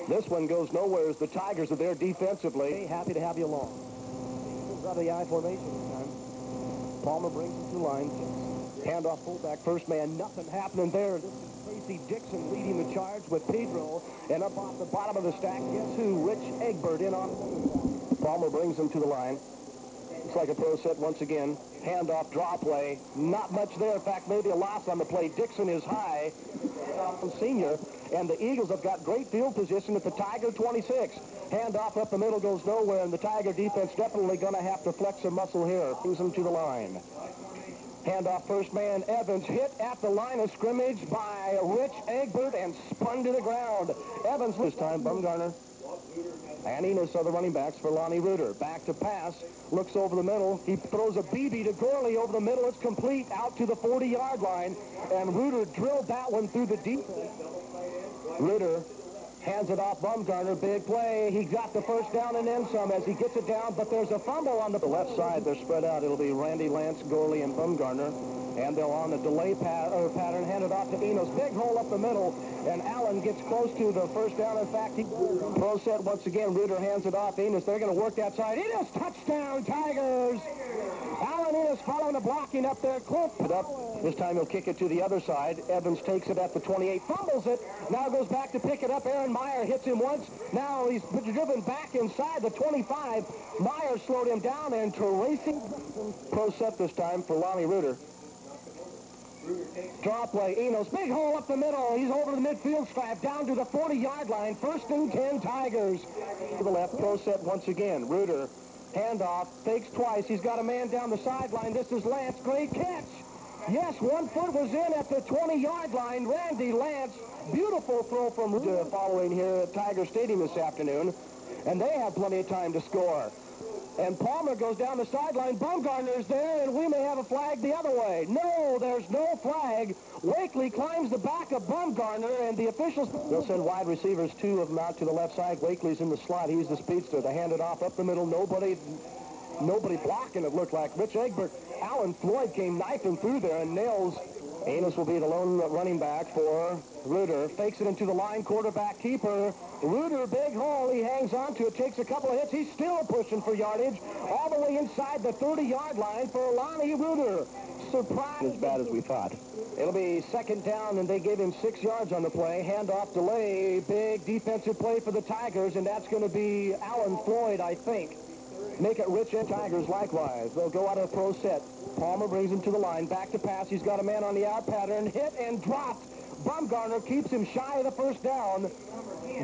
This one goes nowhere as the Tigers are there defensively. Happy to have you along. Out of the I formation this time. Palmer brings him to line. Handoff fullback, first man. Nothing happening there. This is Tracy Dixon leading the charge with Pedro. And up off the bottom of the stack, guess who? Rich Egbert in on. Palmer brings him to the line. Looks like a pro set once again. Handoff, draw play. Not much there. In fact, maybe a loss on the play. Dixon is high. Senior. And the Eagles have got great field position at the Tiger 26. Handoff up the middle goes nowhere, and the Tiger defense definitely going to have to flex a muscle here. Moves him to the line. Handoff, first man, Evans, hit at the line of scrimmage by Rich Egbert and spun to the ground. Evans this time, Bumgarner and Enos are the running backs for Lonnie Reuter. Back to pass, looks over the middle. He throws a BB to Gorley over the middle. It's complete out to the 40-yard line, and Reuter drilled that one through the defense. Reuter hands it off Bumgarner. Big play. He got the first down and then some as he gets it down, but there's a fumble on the left side. They're spread out. It'll be Randy Lance, Gorley, and Bumgarner. And they'll on the delay pattern, hand it off to Enos. Big hole up the middle, and Allen gets close to the first down. In fact, he pro set once again. Reuter hands it off Enos. They're going to work that side. Enos, touchdown, Tigers! Allen Enos following the blocking up there. Clip it up. This time he'll kick it to the other side. Evans takes it at the 28, fumbles it. Now goes back to pick it up. Aaron Meyer hits him once. Now he's driven back inside the 25. Meyer slowed him down and racing. Pro set this time for Lonnie Reuter. Draw play. Enos, big hole up the middle. He's over the midfield stripe, down to the 40-yard line. 1st and 10 Tigers. To the left, pro set once again. Reuter, handoff, fakes twice. He's got a man down the sideline. This is Lance. Great catch. Yes, 1 foot was in at the 20-yard line. Randy Lance, beautiful throw from Reuter following here at Tiger Stadium this afternoon. And they have plenty of time to score. And Palmer goes down the sideline. Bumgarner's there, and we may have a flag the other way. No, there's no flag. Wakely climbs the back of Bumgarner, and the officials... They'll send wide receivers, 2 of them out to the left side. Wakely's in the slot. He's the speedster. They hand it off up the middle. Nobody blocking, it looked like. Rich Egbert. Alan Floyd came knifing through there and nails. Enos will be the lone running back for Reuter. Fakes it into the line, quarterback keeper. Reuter, big hole. He hangs on to it, takes a couple of hits. He's still pushing for yardage all the way inside the 30-yard line for Lonnie Reuter. Surprise. As bad as we thought. It'll be 2nd down, and they gave him 6 yards on the play. Handoff delay. Big defensive play for the Tigers, and that's going to be Alan Floyd, I think. Make it Rich and Tigers likewise. They'll go out of the pro set. Palmer brings him to the line. Back to pass. He's got a man on the out pattern. Hit and dropped. Bumgarner keeps him shy of the 1st down.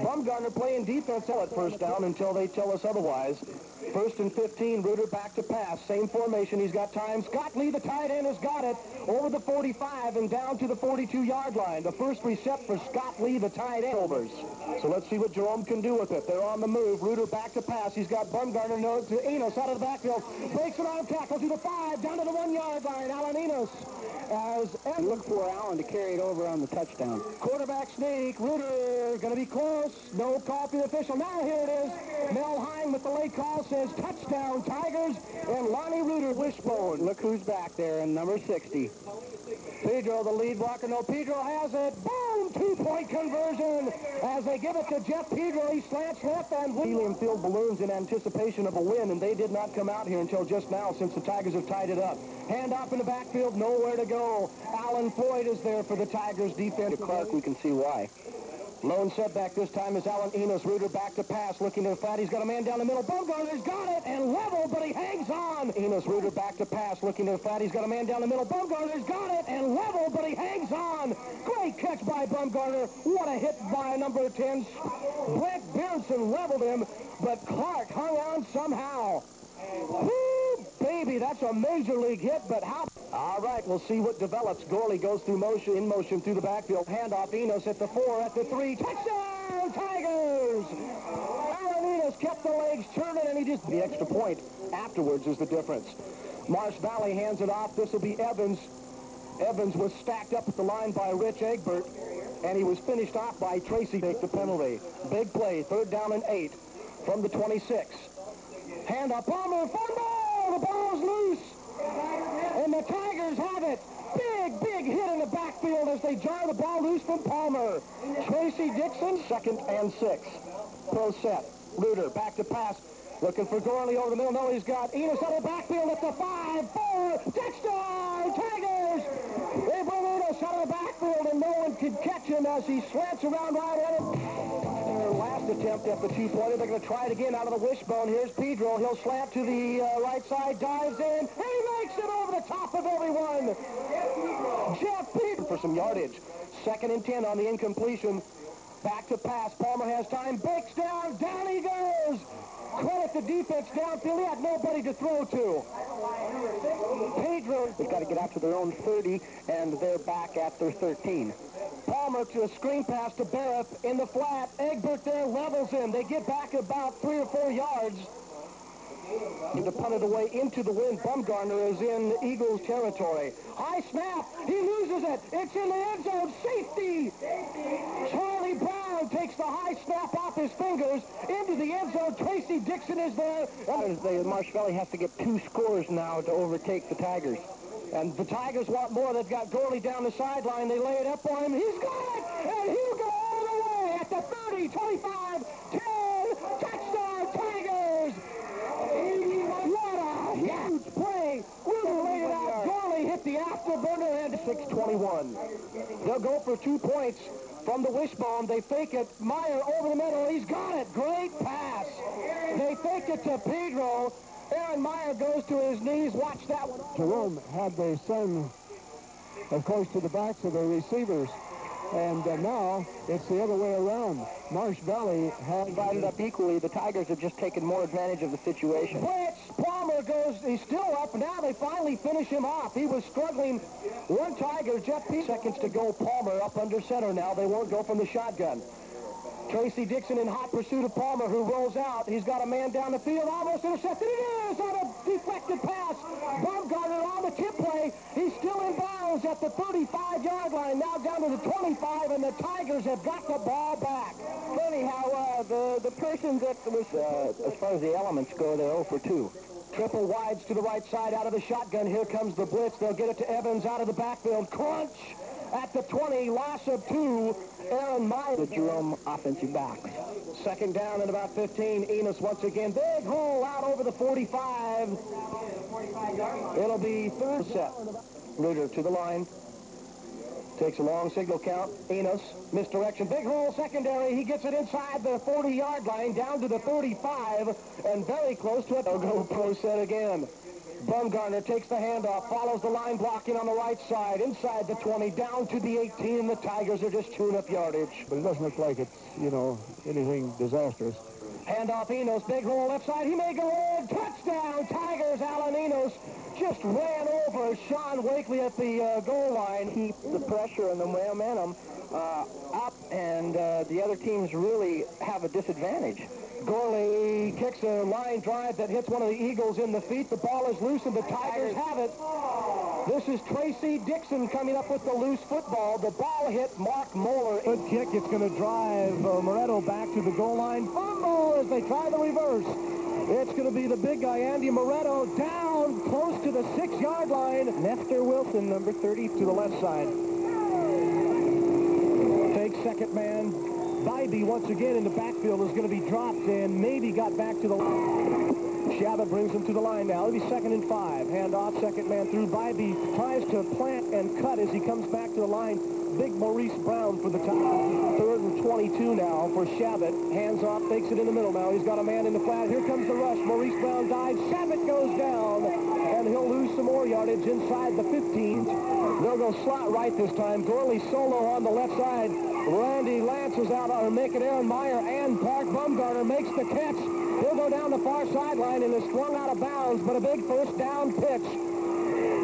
Bumgarner playing defense at 1st down until they tell us otherwise. 1st and 15. Reuter back to pass. Same formation. He's got time. Scott Lee, the tight end, has got it over the 45 and down to the 42-yard line. The first reset for Scott Lee, the tight end. So let's see what Jerome can do with it. They're on the move. Reuter back to pass. He's got Bumgarner to Enos out of the backfield. Breaks an arm tackle to the 5, down to the 1-yard line. Alan Enos. Look for Allen to carry it over on the touchdown. Quarterback sneak. Reuter going to be close. No call for the official. Now here it is. Mel Hine with the late call says touchdown Tigers, and Lonnie Reuter wishbone. Look who's back there in number 60. Pedro, the lead blocker. No, Pedro has it. Boom! 2-point conversion as they give it to Jeff Pedro. He slants left and helium-filled balloons in anticipation of a win, and they did not come out here until just now since the Tigers have tied it up. Hand off in the backfield, nowhere to go. Alan Floyd is there for the Tigers defense. Clark, we can see why. Lone setback this time is Alan Enos. Reuter back to pass, looking to the flat. He's got a man down the middle. Bumgarner's got it and level, but he hangs on. Enos, Reuter back to pass, looking to the flat. He's got a man down the middle. Bumgarner's got it and level, but he hangs on. Great catch by Bumgarner. What a hit by number 10. Brent Berenson leveled him, but Clark hung on somehow. Woo, baby, that's a major league hit, but how? All right, we'll see what develops. Gorley goes through motion, in motion through the backfield. Handoff, Enos at the 4, at the 3. Touchdown, Tigers! Alan Enos kept the legs turning, and he just... The extra point afterwards is the difference. Marsh Valley hands it off. This will be Evans. Evans was stacked up at the line by Rich Egbert, and he was finished off by Tracy. Take the penalty. Big play, 3rd down and 8 from the 26. Handoff, Palmer, fumble! The ball's loose! And the Tigers have it. Big hit in the backfield as they jar the ball loose from Palmer. Tracy Dixon, 2nd and 6. Pro set. Reuter back to pass. Looking for Gorley over the middle. No, he's got Enos out of the backfield at the 5, 4. Touchdown, Tigers! They bring Enos out of the backfield, and no one could catch him as he slants around right at it. Their last attempt at the 2-pointer. They're going to try it again out of the wishbone. Here's Pedro. He'll slant to the right side, dives in, and he makes it over the top of everyone. Jeff Pedro for some yardage. 2nd and 10 on the incompletion. Back to pass. Palmer has time. Breaks down. Down he goes. Credit the defense downfield. He had nobody to throw to. Pedro, they've got to get out to their own 30, and they're back at their 13. Palmer to a screen pass to Barrett in the flat. Egbert there levels him. They get back about 3 or 4 yards. To punt it away into the wind. Bumgarner is in Eagles territory. High snap. He loses it. It's in the end zone. Safety. Charlie Brown takes the high snap off his fingers into the end zone. Tracy Dixon is there. Marsh Valley has to get 2 scores now to overtake the Tigers. And the Tigers want more. They've got Gorley down the sideline. They lay it up on him. He's got it! And he'll go all the way at the 30, 25, 10. Touchdown, Tigers! What a huge play! Reuter laid it out. Gorley hit the afterburner and 26-21. They'll go for 2 points from the wishbone. They fake it. Meyer over the middle. He's got it. Great pass. They fake it to Pedro. Aaron Meyer goes to his knees. Watch that one. Jerome had their son, of course, to the backs of the receivers. And now it's the other way around. Marsh Valley has divided up equally. The Tigers have just taken more advantage of the situation. Blitz. Palmer goes. He's still up. Now they finally finish him off. He was struggling. One Tiger, Jeff P. Seconds to go. Palmer up under center now. They won't go from the shotgun. Tracy Dixon in hot pursuit of Palmer, who rolls out. He's got a man down the field, almost intercepted. It is on a deflected pass. Bumgarner on the tip play. He's still in bounds at the 35-yard line, now down to the 25, and the Tigers have got the ball back. Funny how the person that was, as far as the elements go, they're 0 for 2. Triple wides to the right side out of the shotgun. Here comes the blitz. They'll get it to Evans out of the backfield. Crunch at the 20, loss of 2. Aaron Meyer. The Jerome offensive back. Second down and about 15. Enos once again. Big hole out over the 45. It'll be third set. Reuter to the line. Takes a long signal count. Enos, misdirection. Big hole secondary. He gets it inside the 40-yard line, down to the 35, and very close to it. They'll go pro set again. Bumgarner takes the handoff, follows the line blocking on the right side, inside the 20, down to the 18, and the Tigers are just chewing up yardage. But it doesn't look like it's, anything disastrous. Handoff Enos, big hole left side. He may go in. Touchdown, Tigers. Alan Enos just ran over Sean Wakely at the goal line. Keep the pressure and the momentum up, and the other teams really have a disadvantage. Gorley kicks a line drive that hits one of the Eagles in the feet. The ball is loose, and the Tigers have it. This is Tracy Dixon coming up with the loose football. The ball hit Mark Moeller. Good kick. It's going to drive Moretto back to the goal line. Fumble as they try the reverse. It's going to be the big guy, Andy Moretto, down close to the 6-yard line. Nestor Wilson, number 30, to the left side. Takes second man. Bybee once again in the backfield is going to be dropped and maybe got back to the line. Shabbat brings him to the line now. It'll be 2nd and 5. Hand off, second man through. Bybee tries to plant and cut as he comes back to the line. Big Maurice Brown for the Tigers. 3rd and 22 now for Shabbat. Hands off, fakes it in the middle now. He's got a man in the flat. Here comes the rush. Maurice Brown dives. Shabbat goes down, and he'll lose some more yardage inside the 15. They'll go slot right this time. Gorley solo on the left side. Randy Lance is out on making Aaron Meyer, and Park Bumgarner makes the catch. He'll go down the far sideline and is swung out of bounds, but a big first down pitch.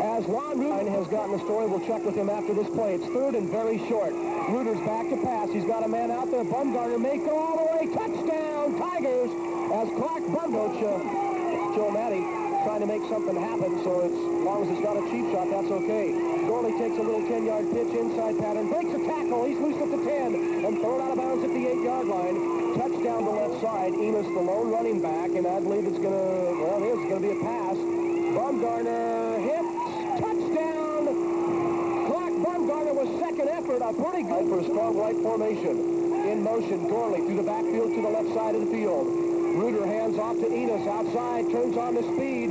As Juan Reuter has gotten the story, we'll check with him after this play. It's 3rd and very short. Reuter's back to pass. He's got a man out there. Bumgarner may go all the way. Touchdown, Tigers, as Clark Bumgarner, Joe Matty, trying to make something happen, so as long as it's not a cheap shot, that's okay. Gorley takes a little 10-yard pitch inside pattern, breaks a tackle. He's loose at the 10 and thrown out of bounds at the 8-yard line. Touchdown to left side. Enos, the lone running back, and I believe it's going to be a pass. Bumgarner hits. Touchdown. Clark Bumgarner was second effort. A pretty good for a strong right formation. In motion, Gorley through the backfield to the left side of the field. Reuter hands off to Enos outside, turns on the speed.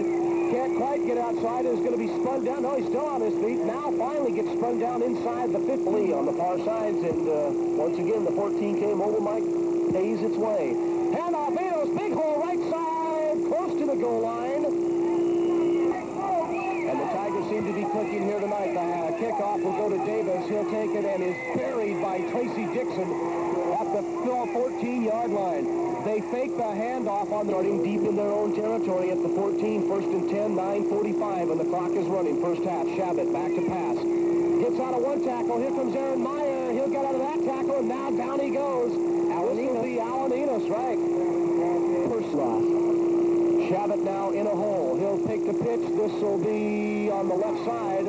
Can't quite get outside. Is going to be spun down. No, he's still on his feet. Now finally gets spun down inside the 50 on the far sides. And once again, the 14 came over. Mike pays its way. Hand off Enos. Big hole right side. Close to the goal line. And the Tigers seem to be clicking here tonight. The kickoff will go to Davis. He'll take it and is buried by Tracy Dixon at the 14-yard line. They fake the handoff on starting deep in their own territory at the 14, 1st and 10, 9:45, and the clock is running. First half, Shabbat back to pass. Gets out of one tackle. Here comes Aaron Meyer. He'll get out of that tackle, and now down he goes. This will be Alan Enos, right? First loss. Shabbat now in a hole. He'll take the pitch. This will be on the left side.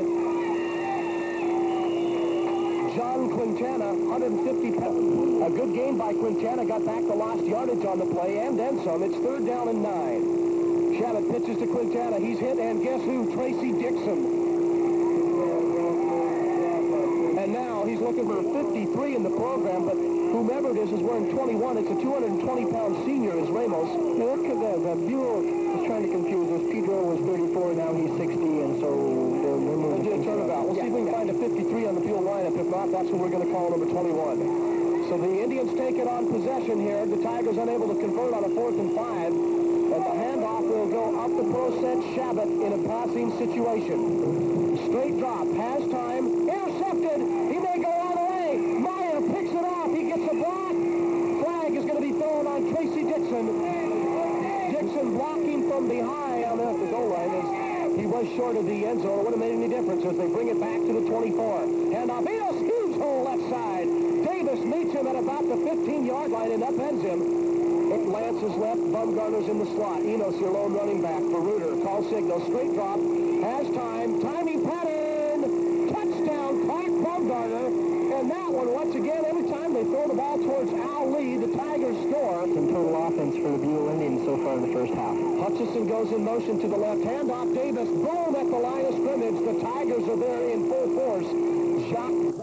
John Quintana, 150 pounds. A good game by Quintana. Got back the lost yardage on the play and then some. It's 3rd down and 9. Shabbat pitches to Quintana. He's hit, and guess who? Tracy Dixon. And now he's looking for 53 in the program, but whomever it is wearing 21. It's a 220-pound senior is Ramos. Now, look at that. Buell is trying to confuse us. Pedro was 34, now he's 60, and so they're moving. Let's do a turnabout. We'll see if we can find a 53 on the Buell lineup. If not, that's what we're going to call number 21. So the Indians take it on possession here. The Tigers unable to convert on a 4th and 5. And the handoff will go up the pro set Shabbat in a passing situation. Straight drop. Has time. Intercepted. He may go all the way. Meyer picks it off. He gets a block. Flag is going to be thrown on Tracy Dixon. Dixon blocking from behind on the goal line as he was short of the end zone. It wouldn't have made any difference as they bring it back to the 24. Handoff. Enos, huge hole left side. Davis meets him at about the 15-yard line and upends him. It lances left. Bumgarner's in the slot. Enos, your lone running back for Reuter. Call signal. Straight drop. Has time. Timing pattern. Touchdown. Clark Bumgarner. And that one, once again, every time they throw the ball towards Al Lee, the Tigers score. Some total offense for the Buell Indians so far in the first half. Hutchison goes in motion to the left. Handoff. Davis. Boom at the line of scrimmage. The Tigers are there in full force. Jacques.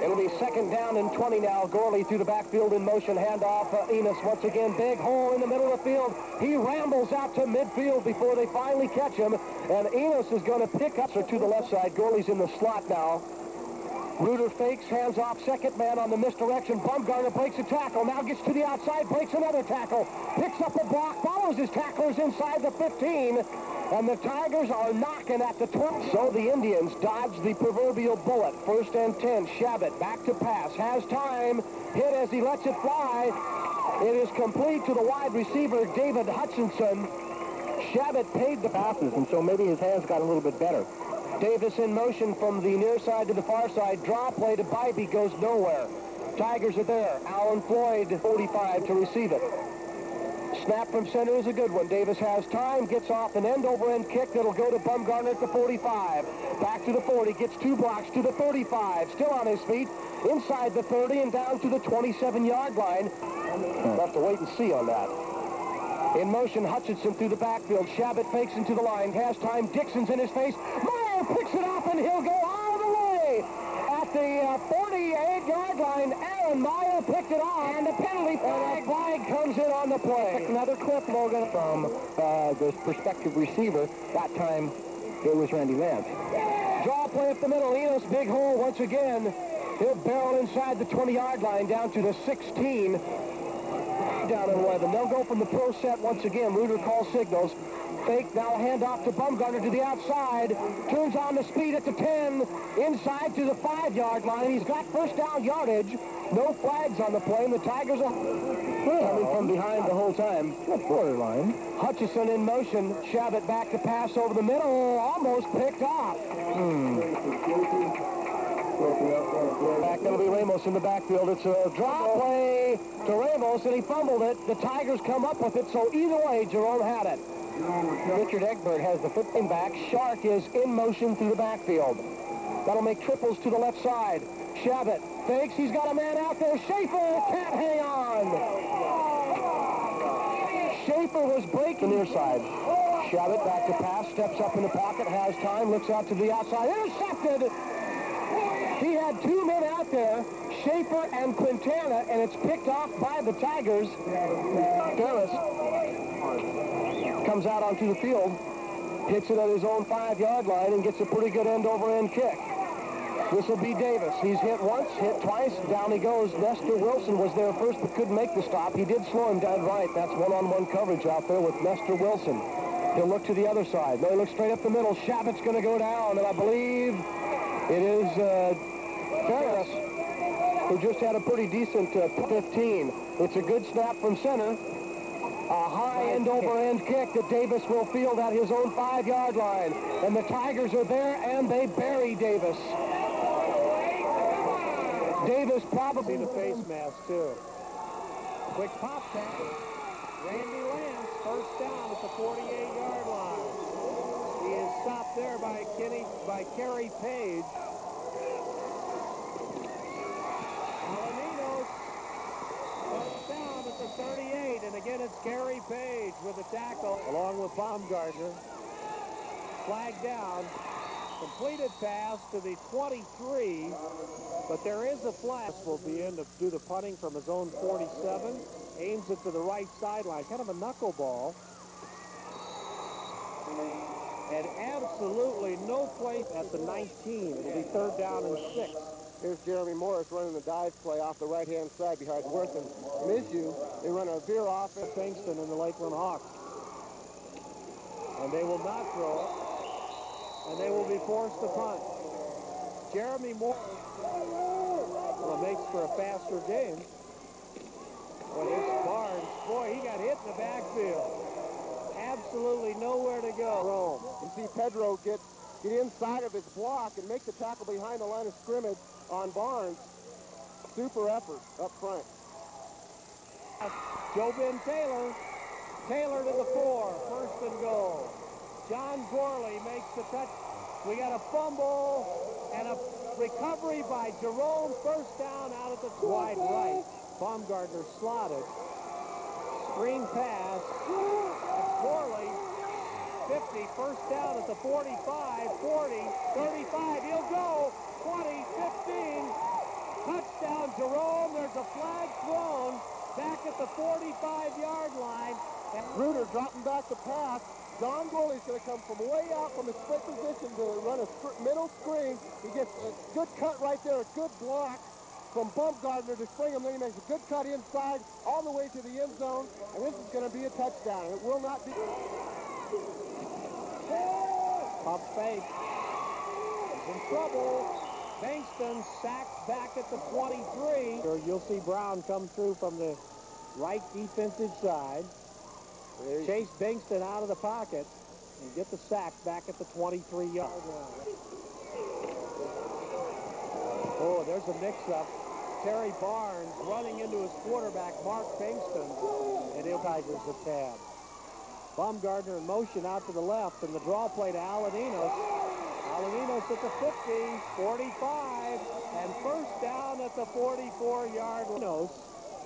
It'll be 2nd down and 20 now. Gorley through the backfield in motion. Handoff. Enos once again. Big hole in the middle of the field. He rambles out to midfield before they finally catch him. And Enos is going to pick up to the left side. Gorley's in the slot now. Reuter fakes, hands off, 2nd man on the misdirection. Bumgarner breaks a tackle, now gets to the outside, breaks another tackle, picks up a block, follows his tacklers inside the 15, and the Tigers are knocking at the 20. So the Indians dodge the proverbial bullet. 1st and 10, Shabbat back to pass, has time, hit as he lets it fly. It is complete to the wide receiver, David Hutchinson. Shabbat paid the passes, and so maybe his hands got a little bit better. Davis in motion from the near side to the far side. Draw play to Bybee goes nowhere. Tigers are there. Alan Floyd, 45 to receive it. Snap from center is a good one. Davis has time, gets off an end-over-end kick that'll go to Bumgarner at the 45. Back to the 40, gets 2 blocks to the 35. Still on his feet, inside the 30 and down to the 27-yard line. We'll have to wait and see on that. In motion, Hutchinson through the backfield. Shabbat fakes into the line. Has time. Dixon's in his face. Meyer picks it up, and he'll go all the way. At the 48-yard line, Aaron Meyer picked it off. And the penalty flag. And a flag comes in on the play. Another clip, Logan, from the prospective receiver. That time, it was Randy Lance. Draw play up the middle. Enos, big hole once again. He'll barrel inside the 20-yard line down to the 16. Down at 11. They'll go from the pro set once again. Reuter calls signals. Fake, now a handoff to Bumgarner to the outside. Turns on the speed at the 10. Inside to the 5-yard line. He's got 1st down yardage. No flags on the play, and the Tigers are coming from behind the whole time. Borderline. Hutchison in motion. Shabbat back to pass over the middle. Almost picked off. Back, that'll be Ramos in the backfield. It's a drop play to Ramos, and he fumbled it. The Tigers come up with it, so either way, Jerome had it. Richard Egbert has the football back. Shark is in motion through the backfield. That'll make triples to the left side. Shabbat fakes. He's got a man out there. Schaefer can't hang on. Schaefer was breaking near side. Shabbat back to pass. Steps up in the pocket. Has time. Looks out to the outside. Intercepted. He had 2 men out there, Schaefer and Quintana, and it's picked off by the Tigers. Ferris comes out onto the field, hits it at his own 5-yard line, and gets a pretty good end-over-end kick. This will be Davis. He's hit once, hit twice, down he goes. Nestor Wilson was there first but couldn't make the stop. He did slow him down right. That's one-on-one coverage out there with Nestor Wilson. He'll look to the other side. No, he looks straight up the middle. Shabbat's going to go down, and I believe it is Ferris, who just had a pretty decent 15. It's a good snap from center. A high end-over-end kick that Davis will field at his own 5-yard line. And the Tigers are there, and they bury Davis. Davis probably... the face mask, too. Quick pop pass. Randy Lance, 1st down at the 48-yard line. by Kerry Page. Alaminos first down at the 38, and again it's Kerry Page with the tackle, along with Baumgartner. Flag down. Completed pass to the 23, but there is a flag. Will be in to do the punting from his own 47. Aims it to the right sideline. Kind of a knuckleball. And absolutely no place at the 19. It'll be 3rd down and 6. Here's Jeremy Morris running the dive play off the right-hand side behind Worth and Mizzou. They run a veer off at Kingston and the Lakeland Hawks. And they will not throw it. And they will be forced to punt. Jeremy Morris, well, makes for a faster game. But it's Barnes. Boy, he got hit in the backfield. Absolutely nowhere to go. You see Pedro get inside of his block and make the tackle behind the line of scrimmage on Barnes. Super effort up front. Jobin Taylor. Taylor to the 4. 1st and goal. John Gorley makes the touch. We got a fumble and a recovery by Jerome. 1st down out at the wide right. Baumgartner slotted. Screen pass. It's Gorley. 50. 1st down at the 45, 40, 35. He'll go. 20, 15. Touchdown, Jerome. There's a flag thrown back at the 45-yard line. And Ruder dropping back the pass. John Gorley's going to come from way out from his split position to run a middle screen. He gets a good cut right there, a good block from Baumgartner to spring him. Then he makes a good cut inside all the way to the end zone. And this is going to be a touchdown. It will not be. Pump fake. He's in trouble. Bankston sacked back at the 23. You'll see Brown come through from the right defensive side. Chase Bankston out of the pocket and get the sack back at the 23-yard line. Oh, there's a mix-up. Terry Barnes running into his quarterback, Mark Bankston, and he'll tigers the tab. Baumgartner in motion out to the left, and the draw play to Alaminos. Alaminos at the 50, 45, and 1st down at the 44-yard line.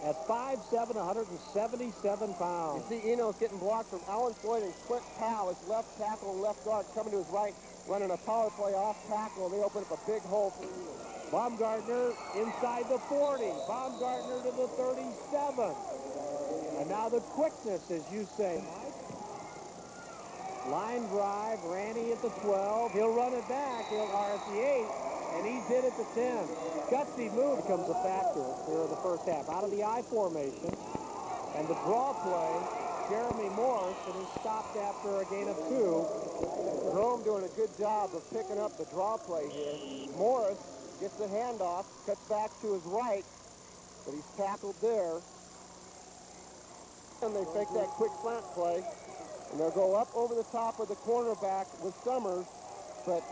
At 5'7", 177 pounds. You see Enos getting blocked from Alan Floyd and Clint Powell, his left tackle and left guard, coming to his right, running a power play off tackle, and they open up a big hole for Enos. Baumgartner inside the 40. Baumgartner to the 37. And now the quickness, as you say. Line drive, Randy at the 12. He'll run it back. He'll at the 8. And he's hit at the 10. Gutsy move becomes a factor here in the 1st half. Out of the I formation. And the draw play, Jeremy Morris, and he's stopped after a gain of 2. Jerome doing a good job of picking up the draw play here. Morris gets the handoff, cuts back to his right, but he's tackled there. And they fake that quick slant play. And they'll go up over the top of the cornerback with Summers, but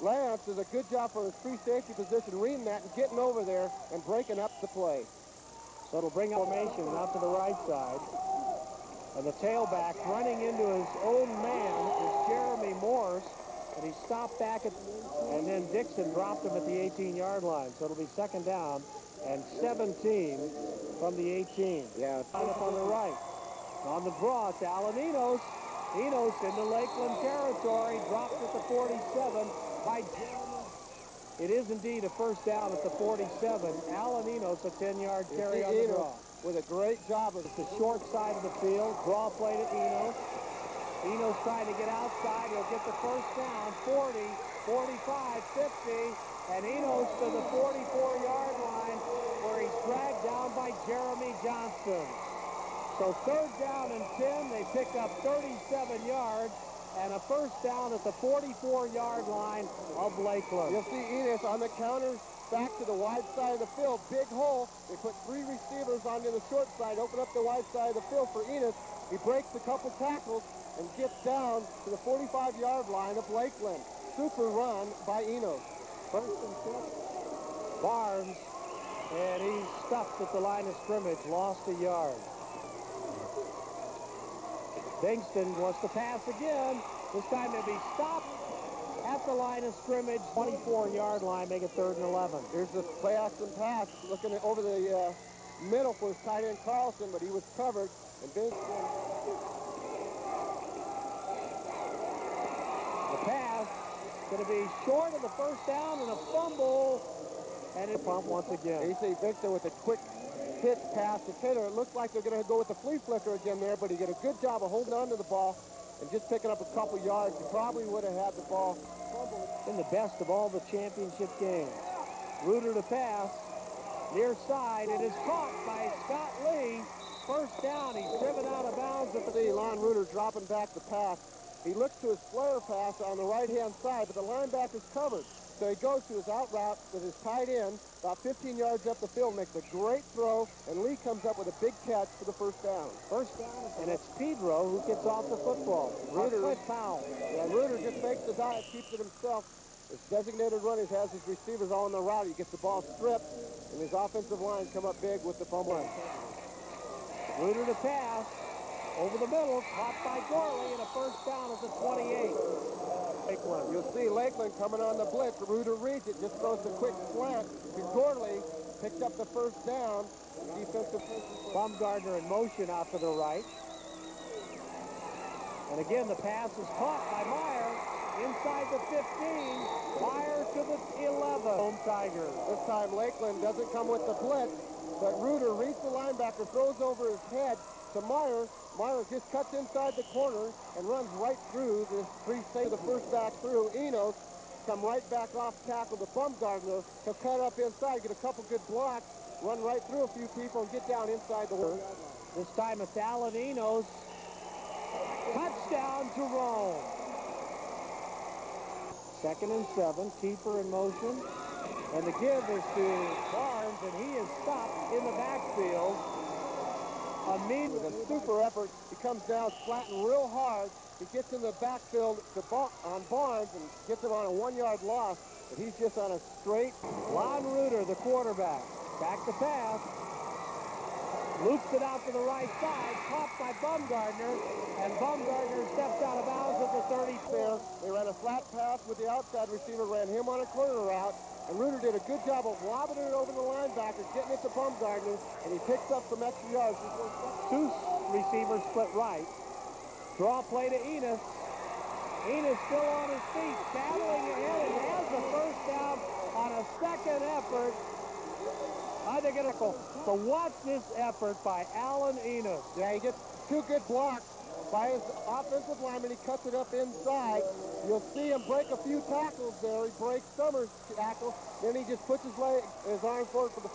Lance does a good job for his free safety position, reading that and getting over there and breaking up the play. So it'll bring formation out to the right side. And the tailback running into his own man is Jeremy Morris. And he stopped back at, and then Dixon dropped him at the 18-yard line. So it'll be 2nd down and 17 from the 18. Yeah. Up on the right. On the draw, it's Alaminos. Enos into Lakeland territory, dropped at the 47 by Jeremy. It is indeed a 1st down at the 47. Alaminos, a 10-yard carry on the draw. With a great job of the short side of the field. Draw play to Enos. Enos trying to get outside. He'll get the 1st down. 40, 45, 50. And Enos to the 44-yard line where he's dragged down by Jeremy Johnson. So 3rd down and 10. They pick up 37 yards. And a 1st down at the 44-yard line of Lakeland. You'll see Enos on the counters back to the wide side of the field. Big hole. They put 3 receivers onto the short side, open up the wide side of the field for Enos. He breaks a couple tackles and gets down to the 45-yard line of Lakeland. Super run by Enos. 1st and 10. Barnes, and he's stuffed at the line of scrimmage, lost a yard. Bingston wants to pass again. This time it'll be stopped at the line of scrimmage, 24-yard line, make it 3rd and 11. Here's the play action pass, looking over the middle for his tight end Carlson, but he was covered, and Bingston. The pass going to be short of the first down and a fumble, and it pump once again. You see Bingston with a quick pitch pass to Taylor. It looks like they're going to go with the flea flicker again there, but he did a good job of holding on to the ball and just picking up a couple yards. He probably would have had the ball fumbled. In the best of all the championship games. Reuter to pass, near side. It is caught by Scott Lee. First down. He's driven out of bounds. At the Lon Reuter dropping back the pass. He looks to his flare pass on the right-hand side, but the linebacker's covered. So he goes to his out route with his tight end, about 15 yards up the field, makes a great throw, and Lee comes up with a big catch for the first down. First down, and it's Pedro who gets off the football. Reuter, foul. Yeah, Reuter just makes the dive, keeps it himself. His designated runners has his receivers all in the route. He gets the ball stripped, and his offensive line come up big with the fumble. Reuter to pass. Over the middle, caught by Gorley, and a first down at the 28. Lakeland. You'll see Lakeland coming on the blitz. Reuter reads it, just throws a quick slant to Gorley, picked up the first down. Defensive Baumgartner in motion out to the right. And again, the pass is caught by Meyer inside the 15. Meyer to the 11. Home Tigers. This time Lakeland doesn't come with the blitz, but Reuter reads the linebacker, throws over his head to Meyer. Meyer just cuts inside the corner and runs right through the the first back through. Enos come right back off tackle to Baumgartner. He'll cut up inside, get a couple good blocks, run right through a few people, and get down inside the work. This time it's Alan Enos. Touchdown, Jerome. 2nd and 7. Keeper in motion. And the give is to Barnes, and he is stopped in the backfield. With a super effort, he comes down, flattened real hard. He gets in the backfield on Barnes and gets him on a 1-yard loss, but he's just on a straight. Lon Reuter, the quarterback, back to pass. Loops it out to the right side, caught by Baumgartner, and Baumgartner steps out of bounds at the 30. There, they ran a flat pass with the outside receiver, ran him on a corner route. And Reuter did a good job of lobbing it over the linebacker, getting it to Baumgartner, and he picks up some extra yards. Two receivers split right. Draw play to Enos. Enos still on his feet, battling ahead, and has the first down on a second effort. I think it's so watch this effort by Alan Enos. Yeah, he gets two good blocks by his offensive lineman. He cuts it up inside. You'll see him break a few tackles there. He breaks Summers' tackle. Then he just puts his arm forward for the